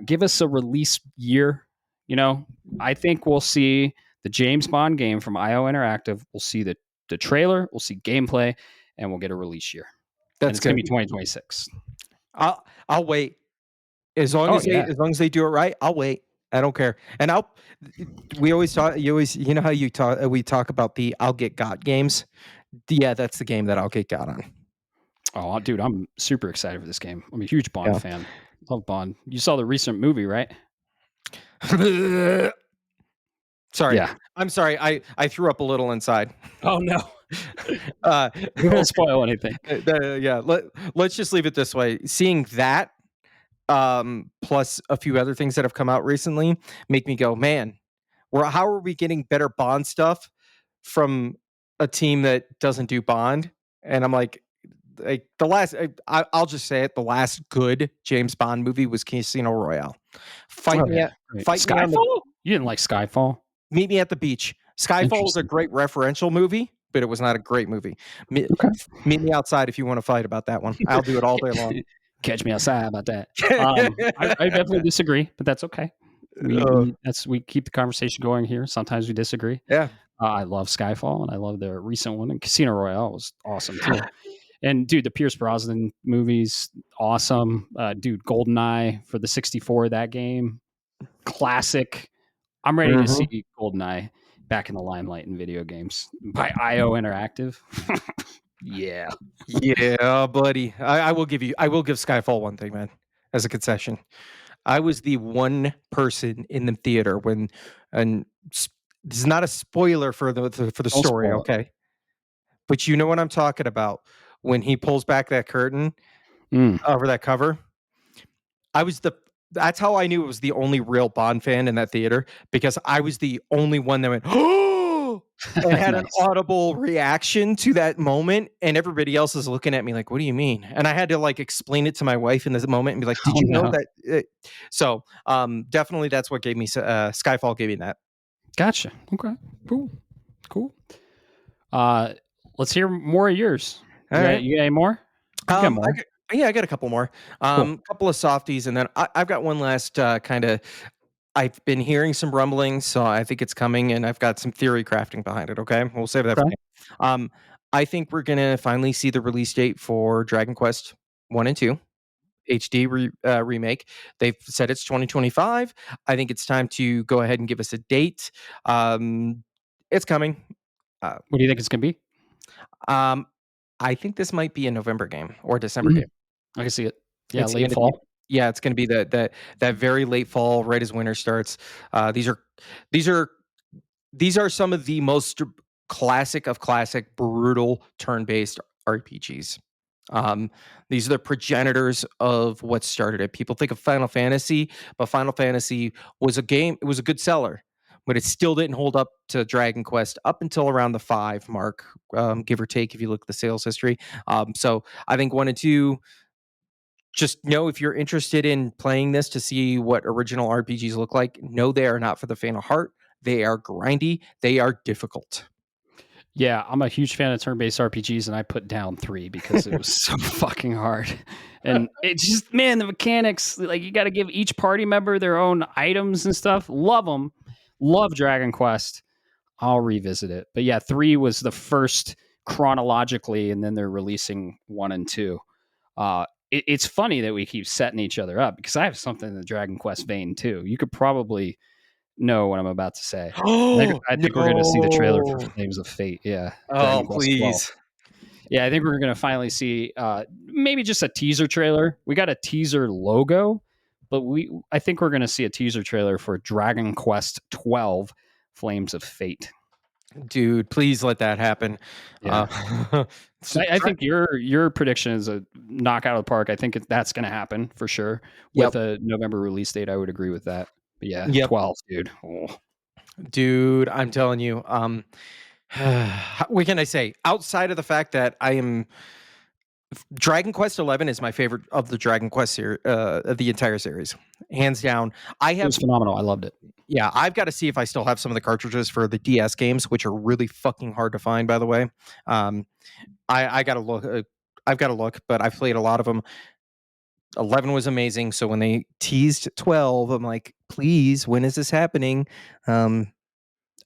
Give us a release year. You know, I think we'll see the James Bond game from IO Interactive. We'll see the trailer. We'll see gameplay, and we'll get a release year. And That's it's going good. to be 2026. I'll wait. As long Oh as yeah. they do it right, I'll wait. I don't care. And we always talk, you know how we talk about the I'll get got games. Yeah, that's the game that I'll get got on. Oh, dude, I'm super excited for this game. I'm a huge Bond Yeah. fan. Love Bond. You saw the recent movie, right? Sorry. Yeah. I'm sorry. I threw up a little inside. Oh no. Uh, We won't spoil anything. yeah. Let's just leave it this way. Seeing that, plus a few other things that have come out recently, make me go, man. How are we getting better Bond stuff from a team that doesn't do Bond? And I'm like the last. I'll just say it. The last good James Bond movie was Casino Royale. Oh yeah. Great. Fight me on the Skyfall? You didn't like Skyfall? Meet me at the beach. Skyfall was a Interesting. great referential movie, but it was not a great movie. Okay. Meet me outside if you want to fight about that one. I'll do it all day long. Catch me outside about that. I definitely disagree, but that's okay. We keep the conversation going here. Sometimes we disagree. Yeah. I love Skyfall, and I love the recent one. And Casino Royale was awesome too. And dude, the Pierce Brosnan movies, awesome. Dude, GoldenEye for the 64, that game, classic. I'm ready to see GoldenEye back in the limelight in video games by IO Interactive. Yeah. Yeah, buddy. I will give Skyfall one thing, man, as a concession. I was the one person in the theater and this is not a spoiler for the Don't story, spoil it. okay? But you know what I'm talking about when he pulls back that curtain Mm. over that cover. That's how I knew it was the only real Bond fan in that theater, because I was the only one that went, "Oh!" and had an Nice. audible reaction to that moment, and everybody else is looking at me like, "What do you mean?" And I had to like explain it to my wife in this moment and be like, "Did Oh you know no. that?" So, definitely that's what gave me Skyfall gave me that. Gotcha. Okay. Cool. Let's hear more of yours. All right. You got any more? You got more. I got a couple more. Cool. Couple of softies, and then I've got one last kind of. I've been hearing some rumblings, so I think it's coming, and I've got some theory crafting behind it. Okay, we'll save that for Okay. you. I think we're gonna finally see the release date for Dragon Quest 1 and 2 HD remake. They've said it's 2025. I think it's time to go ahead and give us a date. It's coming. Uh, What do you think it's gonna be? um, I think this might be a November game or December Mhm. game. I can see it. Yeah, It's late gonna be fall. yeah, it's gonna be that very late fall, right as winter starts. These are these are these are some of the most classic of classic, brutal turn-based RPGs. Um, these are the progenitors of what started it. People think of Final Fantasy, but Final Fantasy was a game. It was a good seller, but it still didn't hold up to Dragon Quest up until around the 5 mark, give or take. If you look at the sales history, so I think 1 and 2, just know if you're interested in playing this to see what original RPGs look like, no, they are not for the faint of heart. They are grindy. They are difficult. Yeah, I'm a huge fan of turn-based RPGs, and I put down 3 because it was so fucking hard. And it's just, man, the mechanics, like you got to give each party member their own items and stuff. Love them. Love Dragon Quest. I'll revisit it. But yeah, 3 was the first chronologically, and then they're releasing 1 and 2. It's funny that we keep setting each other up because I have something in the Dragon Quest vein too. You could probably know what I'm about to say. Oh I think we're going to see the trailer for no! Flames of Fate. Yeah, Oh Dragon Quest 12. please, Yeah, I think we're going to finally see maybe just a teaser trailer. We got a teaser logo, but I think we're going to see a teaser trailer for Dragon Quest 12 Flames of Fate. dude! Please let that happen. Yeah. So I think your prediction is a knockout of the park. I think that's going to happen for sure. yep, With a November release date, I would agree with that. But yeah, yep, 12, dude. Oh. dude. I'm telling you. What can I say? Outside of the fact that I am Dragon Quest 11 is my favorite of the Dragon Quest series, of the entire series, hands down. I It was have, phenomenal. I loved it. yeah, I've got to see if I still have some of the cartridges for the DS games, which are really fucking hard to find, by the way. Um, I got to look. I've got to look, but I've played a lot of them. 11 was amazing, so when they teased 12, I'm like, please, when is this happening? Um,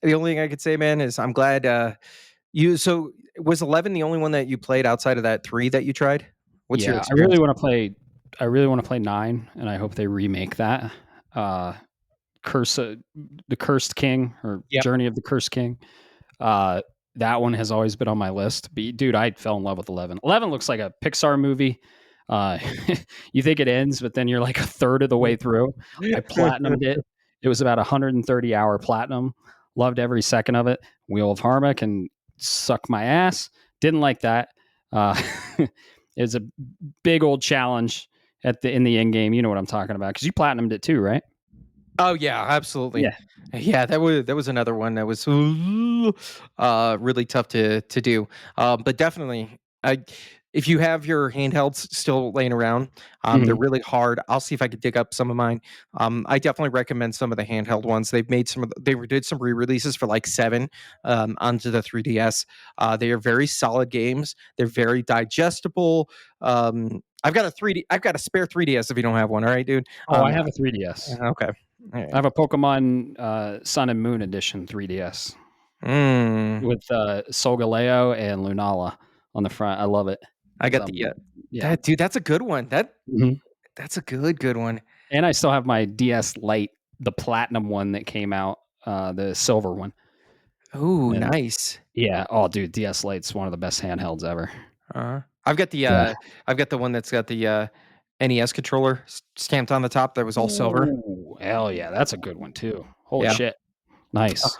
the only thing I could say, man, is I'm glad you. So was 11 the only one that you played outside of that 3 that you tried? What's your Yeah, I experience? really want to play. I really want to play 9, and I hope they remake that. Uh, Curse, the Cursed King, or Yep. Journey of the Cursed King. Uh, that one has always been on my list. But dude, I fell in love with 11. 11 looks like a Pixar movie. Uh, you think it ends, but then you're like a third of the way through. I platinumed it. It was about 130-hour platinum. Loved every second of it. Wheel of Karma can suck my ass. Didn't like that. It was a big old challenge in the end game. You know what I'm talking about because you platinumed it too, right? Oh yeah, absolutely. Yeah. Yeah, that was another one that was really tough to do. But definitely, if you have your handhelds still laying around, they're Mhm. really hard. I'll see if I could dig up some of mine. I definitely recommend some of the handheld ones. They've made they did some re-releases for like 7 onto the 3DS. They are very solid games. They're very digestible. I've got a spare 3DS if you don't have one. All right, dude. Oh, I have a 3DS. Okay. All I right. have a Pokemon Sun and Moon edition 3DS Mm, with Solgaleo and Lunala on the front. I love it I because got the yeah. that dude. That's a good one. Mhm. That's a good one. And I still have my DS Lite, the platinum one that came out, the silver one. Oh, And nice. yeah, oh dude, DS Lite's one of the best handhelds ever. I've got the Yeah. I've got the one that's got the NES controller stamped on the top. That was all silver. Ooh, hell yeah, that's a good one too. Holy Yeah. shit, nice.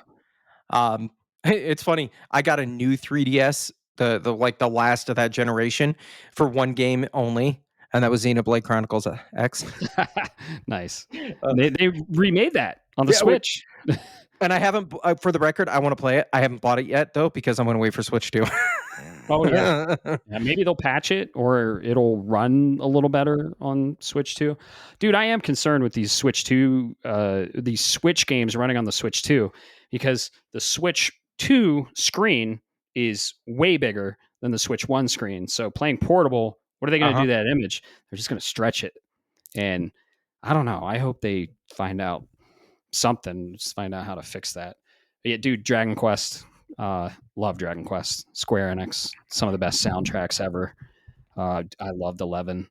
It's funny. I got a new 3DS, the like the last of that generation, for one game only, and that was Xenoblade Chronicles X. Nice. Uh, They remade that on the yeah, Switch. and I haven't. For the record, I want to play it. I haven't bought it yet though because I'm going to wait for Switch 2. Oh yeah. Yeah, maybe they'll patch it or it'll run a little better on Switch 2. Dude, I am concerned with these Switch 2 these Switch games running on the Switch 2 because the Switch 2 screen is way bigger than the Switch 1 screen. So playing portable, what are they going to do to that image? They're just going to stretch it. And I don't know. I hope they find out something, just find out how to fix that. But yeah, dude, Dragon Quest, love Dragon Quest. Square Enix, some of the best soundtracks ever. I loved 11.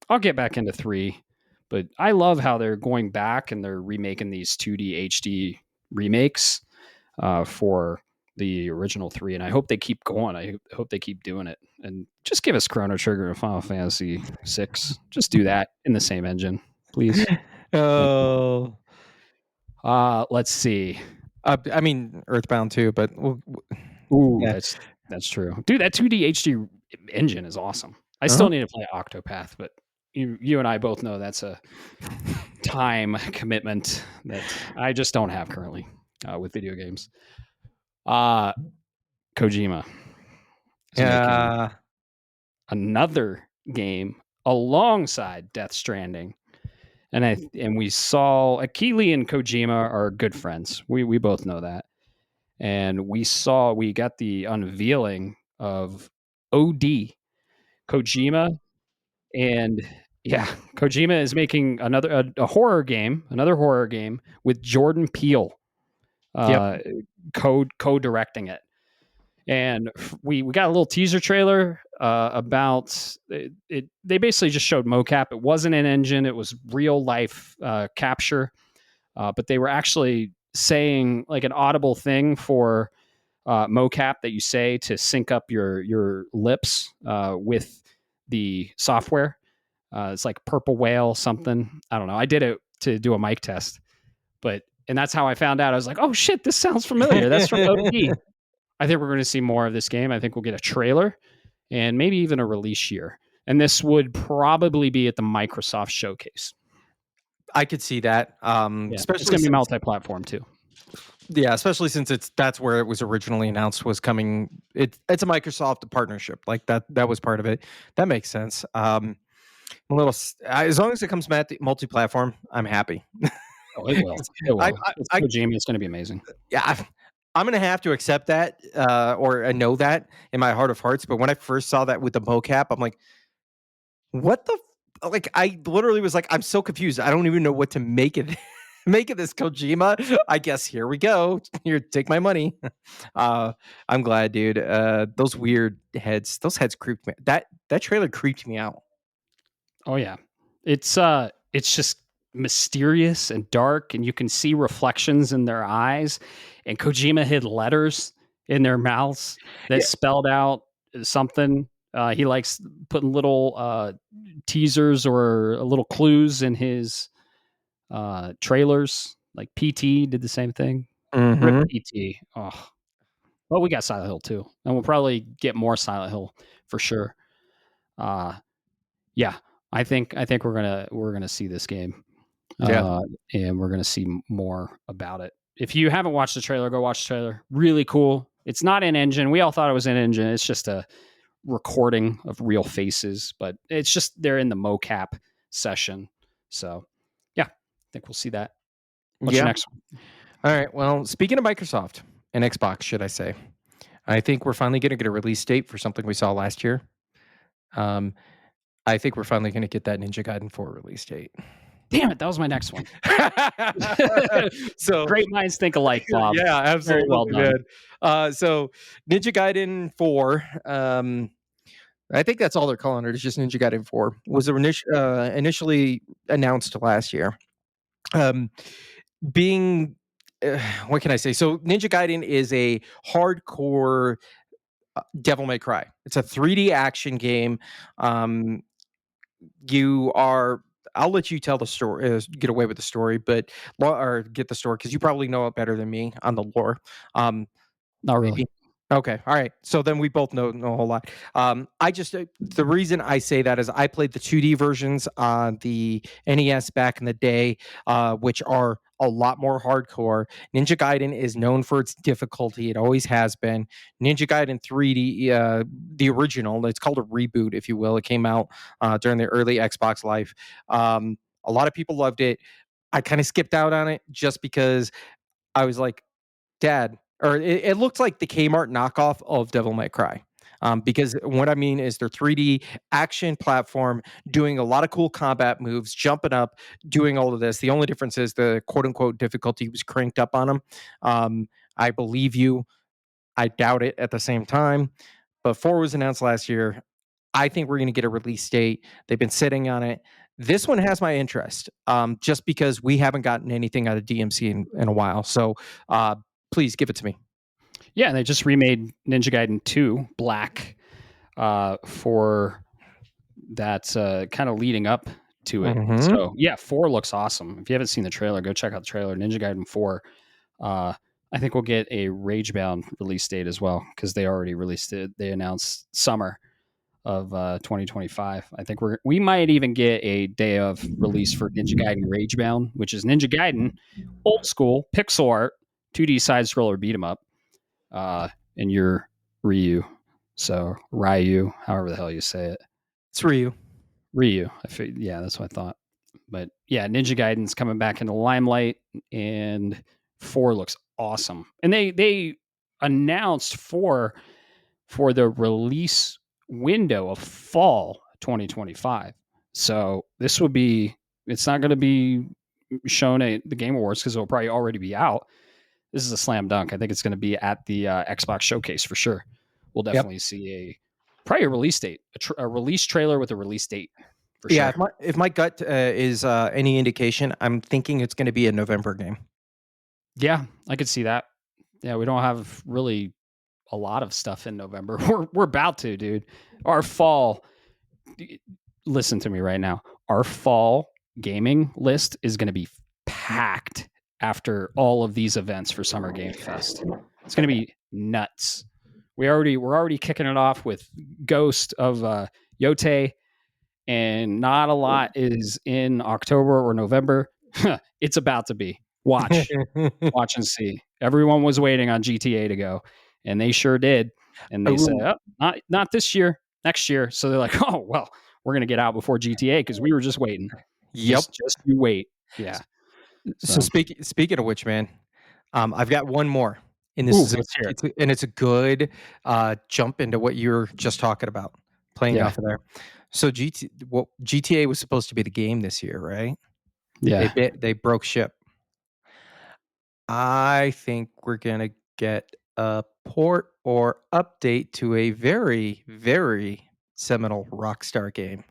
I'll get back into 3, but I love how they're going back and they're remaking these 2D HD remakes for the original 3, and I hope they keep going. I hope they keep doing it, and just give us Chrono Trigger and Final Fantasy 6. Just do that in the same engine, please. Oh, Let's see. I mean Earthbound too, but Ooh, yeah. that's true, dude. That 2D HD engine is awesome. I still need to play Octopath, but you and I both know that's a time commitment that I just don't have currently with video games. Kojima is making another game alongside Death Stranding, and we saw Akili and Kojima are good friends. We both know that, and we got the unveiling of OD Kojima, and yeah, Kojima is making another horror game with Jordan Peele, co-directing it. And we got a little teaser trailer about it. They basically just showed mocap. It wasn't an engine; it was real life capture. But they were actually saying like an audible thing for mocap that you say to sync up your lips with the software. It's like Purple Whale something. I don't know. I did it to do a mic test, and that's how I found out. I was like, oh shit, this sounds familiar. That's from OD. I think we're going to see more of this game. I think we'll get a trailer and maybe even a release year. And this would probably be at the Microsoft showcase. I could see that. Especially it's going to be multi-platform too. Yeah, especially since that's where it was originally announced was coming. It's a Microsoft partnership, like that was part of it. That makes sense. A little as long as it comes multi-platform, I'm happy. Oh, it will. It will. Kojima, it's going to be amazing. Yeah, I'm going to have to accept that or know that in my heart of hearts. But when I first saw that with the mocap, I'm like, what the? Like, I literally was like, I'm so confused. I don't even know what to make it. Make it this Kojima. I guess here we go. Here, take my money. I'm glad, dude. Those weird heads. Those heads creeped me. That trailer creeped me out. Oh yeah, it's just mysterious and dark, and you can see reflections in their eyes. And Kojima hid letters in their mouths that spelled out something. He likes putting little teasers or little clues in his trailers. Like PT did the same thing. Rip PT. Oh, well, we got Silent Hill too, and we'll probably get more Silent Hill for sure. Yeah, I think we're gonna see this game. And we're gonna see more about it. If you haven't watched the trailer, go watch the trailer. Really cool. It's not in engine. We all thought it was in engine. It's just a recording of real faces, but it's just they're in the mocap session. So yeah, I think we'll see that. What's your next one? All right. Well, speaking of Microsoft and Xbox, should I say, I think we're finally going to get a release date for something we saw last year. I think we're finally going to get that Ninja Gaiden 4 release date. Damn it, that was my next one. So great minds think alike, Bob. Yeah, absolutely. Very well done. So Ninja Gaiden 4, I think that's all they're calling it. It's just Ninja Gaiden 4. Was initially announced last year. Being what can I say? So Ninja Gaiden is a hardcore Devil May Cry. It's a 3D action game. I'll let you tell the story, get away with the story, or get the story because you probably know it better than me on the lore. Not really. Okay, all right. So then we both know a whole lot. The reason I say that is I played the 2D versions on the NES back in the day, which are a lot more hardcore. Ninja Gaiden is known for its difficulty. It always has been. Ninja Gaiden 3D, the original, it's called a reboot, if you will. It came out during the early Xbox life. A lot of people loved it. I kind of skipped out on it just because I was like, Dad, or it looks like the Kmart knockoff of Devil May Cry. Because what I mean is they're 3D action platform, doing a lot of cool combat moves, jumping up, doing all of this. The only difference is the quote unquote difficulty was cranked up on them. I believe you. I doubt it at the same time. But 4 was announced last year. I think we're going to get a release date. They've been sitting on it. This one has my interest, just because we haven't gotten anything out of DMC in a while. So please give it to me. Yeah, and they just remade Ninja Gaiden 2 Black for that kind of leading up to it. Mhm. So yeah, 4 looks awesome. If you haven't seen the trailer, go check out the trailer. Ninja Gaiden 4. I think we'll get a Ragebound release date as well because they already released it. They announced summer of 2025. I think we might even get a day of release for Ninja Gaiden Ragebound, which is Ninja Gaiden, old school pixel art, 2D side scroller beat 'em up, and you're Ryu. So Ryu, however the hell you say it. It's Ryu. Ryu. Yeah, that's what I thought. But yeah, Ninja Gaiden's coming back into the limelight, and 4 looks awesome. And they announced 4 for the release window of fall 2025. So this will be, it's not going to be shown at the Game Awards because it'll probably already be out. This is a slam dunk. I think it's going to be at the Xbox showcase for sure. We'll definitely see probably a release date, a release trailer with a release date for sure. Yeah, if my gut is any indication, I'm thinking it's going to be a November game. Yeah, I could see that. Yeah, we don't have really a lot of stuff in November. We're about to, dude. Our fall, listen to me right now. Our fall gaming list is going to be packed after all of these events for Summer Game Fest. It's going to be nuts. We're already kicking it off with Ghost of Yote, and not a lot is in October or November. It's about to be. Watch and see. Everyone was waiting on GTA to go, and they sure did. And they said, "Oh, not this year, next year." So they're like, "Oh well, we're gonna get out before GTA because we were just waiting." Yep. Just you wait. Yeah. So speaking of which, man, I've got one more, and this it's a good jump into what you're just talking about, playing off of there. So GTA was supposed to be the game this year, right? Yeah. They broke ship. I think we're gonna get a port or update to a very, very seminal Rockstar game.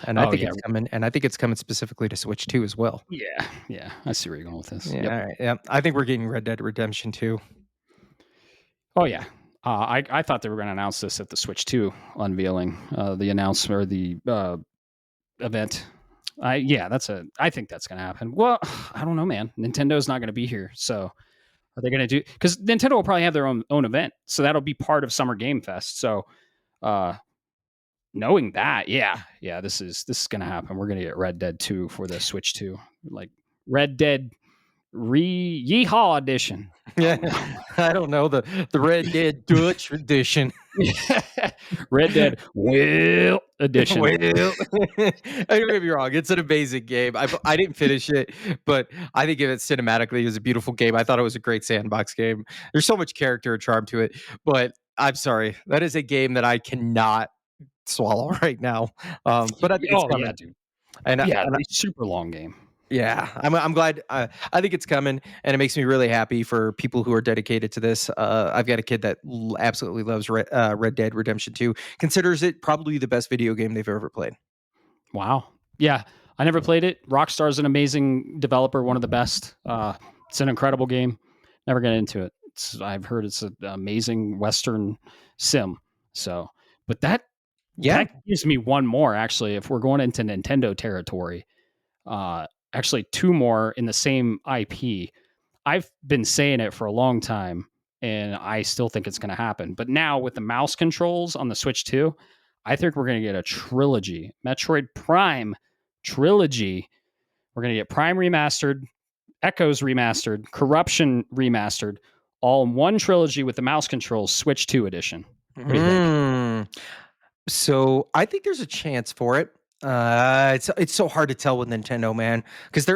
And I think it's coming, and I think it's coming specifically to Switch 2 as well. Yeah. I see where you're going with this. Yeah, all right, yeah. I think we're getting Red Dead Redemption 2. Oh yeah. I thought they were going to announce this at the Switch 2 unveiling, the announcement or the event. I think that's going to happen. Well, I don't know, man. Nintendo's not going to be here, so are they going to do? Because Nintendo will probably have their own event, so that'll be part of Summer Game Fest. So, knowing that, this is going to happen. We're going to get Red Dead 2 for the Switch 2, like Red Dead Yeehaw edition. Yeah, I don't know the Red Dead Dutch edition. Red Dead Will edition. Well, don't get me wrong, it's an amazing game. I didn't finish it, but I think of it cinematically as a beautiful game. I thought it was a great sandbox game. There's so much character and charm to it, but I'm sorry, that is a game that I cannot swallow right now. But I think it's coming. Yeah, dude. And it's a super long game. Yeah, I'm glad. I think it's coming, and it makes me really happy for people who are dedicated to this. I've got a kid that absolutely loves Red Dead Redemption 2, considers it probably the best video game they've ever played. Wow. Yeah, I never played it. Rockstar's an amazing developer, one of the best. It's an incredible game. Never got into it. I've heard it's an amazing Western sim. So, but that gives me one more, actually, if we're going into Nintendo territory. Actually 2 more in the same IP. I've been saying it for a long time, and I still think it's going to happen. But now with the mouse controls on the Switch 2, I think we're going to get a trilogy. Metroid Prime trilogy. We're going to get Prime remastered, Echoes remastered, Corruption remastered, all in one trilogy with the mouse controls, Switch 2 edition. What do you think? So I think there's a chance for it. It's so hard to tell with Nintendo, man, because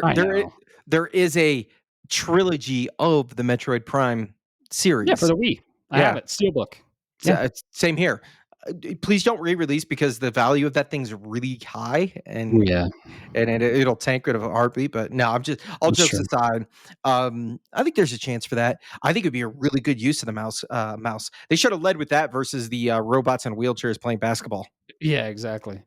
there is a trilogy of the Metroid Prime series. Yeah, for the Wii. I have it. Steelbook. Yeah. Same here. Please don't re-release because the value of that thing's really high, and Yeah, it'll tank it of a heartbeat. But no, all that's jokes true. aside, I think there's a chance for that. I think it'd be a really good use of the mouse. They should have led with that versus the robots in wheelchairs playing basketball. Yeah, exactly.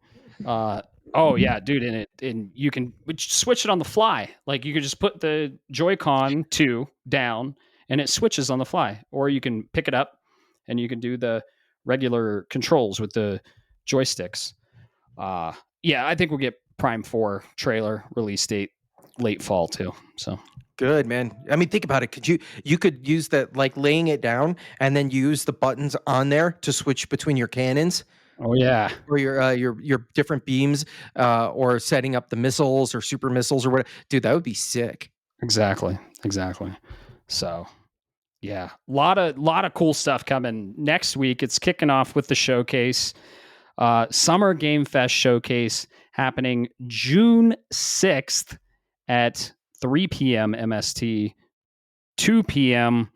Oh yeah, dude, and you can switch it on the fly. Like you can just put the Joy-Con 2 down and it switches on the fly, or you can pick it up and you can do the regular controls with the joysticks. Yeah, I think we'll get Prime 4 trailer release date late fall too. So Good, man. I mean, think about it. You could use that, like laying it down and then use the buttons on there to switch between your cannons oh yeah, or your different beams, or setting up the missiles or super missiles or whatever. Dude, that would be sick. exactly. So yeah, lot of cool stuff coming next week. It's kicking off with the showcase, Summer Game Fest showcase happening June 6th at 3 p.m. MST, 2 p.m.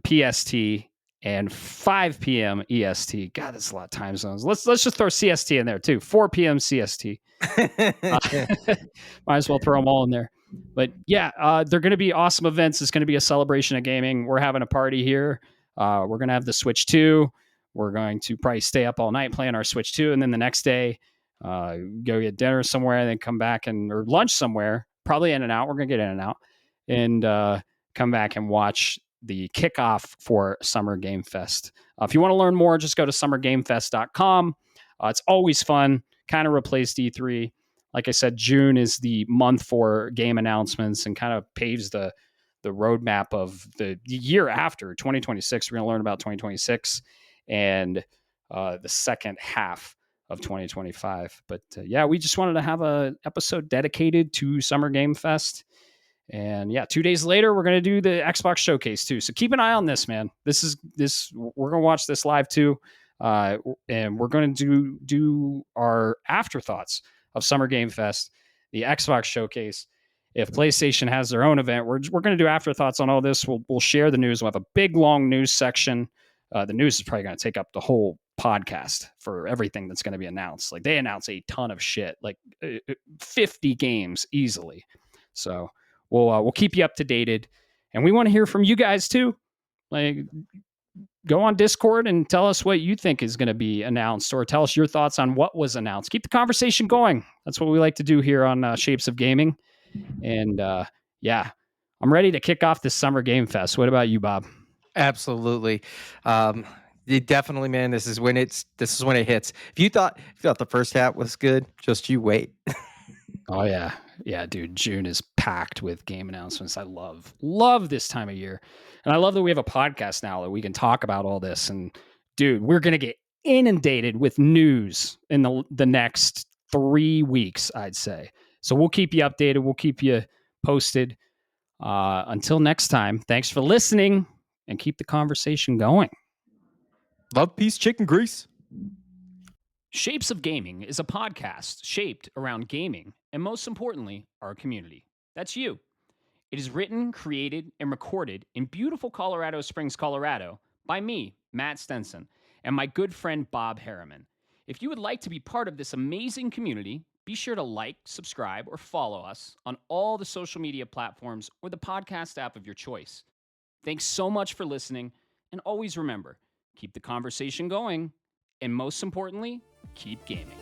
PST, and 5 p.m. EST. God, that's a lot of time zones. Let's just throw CST in there too. 4 p.m. CST. Might as well throw them all in there. But yeah, they're going to be awesome events. It's going to be a celebration of gaming. We're having a party here. We're going to have the Switch 2. We're going to probably stay up all night playing our Switch 2. And then the next day, go get dinner somewhere and then come back or lunch somewhere, probably In-N-Out. We're going to get In-N-Out and come back and watch the kickoff for Summer Game Fest. If you want to learn more, just go to summergamefest.com. It's always fun, kind of replaced E3. Like I said, June is the month for game announcements and kind of paves the roadmap of the year after 2026. We're going to learn about 2026 and the second half of 2025. But yeah, we just wanted to have an episode dedicated to Summer Game Fest. And yeah, 2 days later, we're going to do the Xbox showcase too. So keep an eye on this, man. We're going to watch this live too. And we're going to do our afterthoughts of Summer Game Fest, the Xbox showcase. If PlayStation has their own event, we're going to do afterthoughts on all this. We'll share the news. We'll have a big, long news section. The news is probably going to take up the whole podcast for everything that's going to be announced. Like they announce a ton of shit, like 50 games easily. So we'll keep you up to date, and we want to hear from you guys too. Like, go on Discord and tell us what you think is going to be announced, or tell us your thoughts on what was announced. Keep the conversation going. That's what we like to do here on Shapes of Gaming. And yeah, I'm ready to kick off this Summer Game Fest. What about you, Bob? Absolutely. Definitely, man. This is when it hits. If you thought the first half was good, just you wait. Oh yeah, dude. June is packed with game announcements. I love this time of year, and I love that we have a podcast now that we can talk about all this. And dude, we're gonna get inundated with news in the next 3 weeks, I'd say. So we'll keep you updated. We'll keep you posted. Until next time, thanks for listening, and keep the conversation going. Love, peace, chicken grease. Shapes of Gaming is a podcast shaped around gaming and, most importantly, our community. That's you. It is written, created, and recorded in beautiful Colorado Springs, Colorado, by me, Matt Stenson, and my good friend Bob Harriman. If you would like to be part of this amazing community, be sure to like, subscribe, or follow us on all the social media platforms or the podcast app of your choice. Thanks so much for listening, and always remember, keep the conversation going, and most importantly, keep gaming.